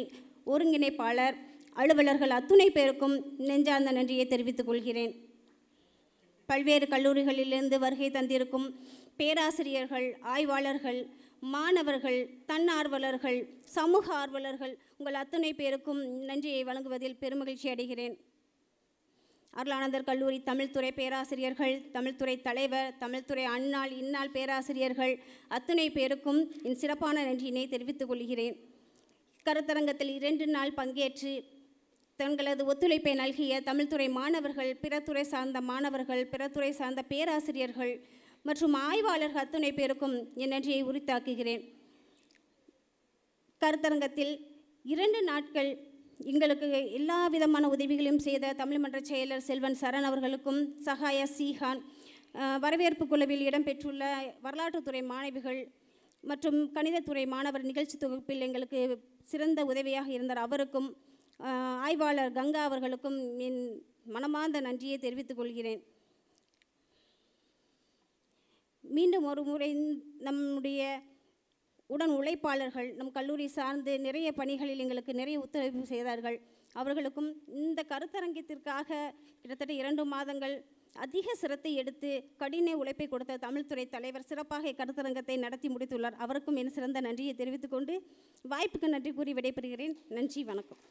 ஒருங்கிணைப்பாளர், அலுவலர்கள் அத்துணை பேருக்கும் நெஞ்சார்ந்த நன்றியை தெரிவித்துக் கொள்கிறேன். பல்வேறு கல்லூரிகளிலிருந்து வருகை தந்திருக்கும் பேராசிரியர்கள், ஆய்வாளர்கள், மாணவர்கள், தன்னார்வலர்கள், சமூக ஆர்வலர்கள், உங்கள் அத்தனை பேருக்கும் நன்றியை வழங்குவதில் பெருமகிழ்ச்சி அடைகிறேன். அருளானந்தர் கல்லூரி தமிழ்துறை பேராசிரியர்கள், தமிழ்துறை தலைவர், தமிழ்துறை அந்நாள் இந்நாள் பேராசிரியர்கள் அத்தனை பேருக்கும் என் சிறப்பான நன்றியினை தெரிவித்துக் கொள்கிறேன். கருத்தரங்கத்தில் 2 நாள் பங்கேற்று தங்களது ஒத்துழைப்பை நல்கிய தமிழ்துறை மாணவர்கள், பிற துறை சார்ந்த மாணவர்கள், பிற துறை சார்ந்த பேராசிரியர்கள் மற்றும் ஆய்வாளர்கள் அத்துணை பேருக்கும் என் நன்றியை உரித்தாக்குகிறேன். கருத்தரங்கத்தில் 2 நாட்கள் எங்களுக்கு எல்லா விதமான உதவிகளையும் செய்த தமிழ் மன்ற செயலர் செல்வன் சரண் அவர்களுக்கும், சகாய சீஹான், வரவேற்பு குழுவில் இடம்பெற்றுள்ள வரலாற்றுத்துறை மாணவிகள் மற்றும் கணிதத்துறை மாணவர் நிகழ்ச்சி தொகுப்பில் எங்களுக்கு சிறந்த உதவியாக இருந்தார் அவருக்கும், ஆய்வாளர் கங்கா அவர்களுக்கும் என் மனமார்ந்த நன்றியை தெரிவித்துக் கொள்கிறேன். மீண்டும் ஒரு முறை நம்முடைய உடன் உழைப்பாளர்கள், நம் கல்லூரி சார்ந்து நிறைய பணிகளில் எங்களுக்கு நிறைய ஒத்துழைப்பு செய்தார்கள். அவர்களுக்கும் இந்த கருத்தரங்கத்திற்காக கிட்டத்தட்ட 2 மாதங்கள் அதிக சிரத்தை எடுத்து கடின உழைப்பை கொடுத்த தமிழ்துறை தலைவர் சிறப்பாக கருத்தரங்கத்தை நடத்தி முடித்துள்ளார். அவருக்கும் என் சிறந்த நன்றியை தெரிவித்துக் கொண்டு வாய்ப்புக்கு நன்றி கூறி விடைபெறுகிறேன். நன்றி, வணக்கம்.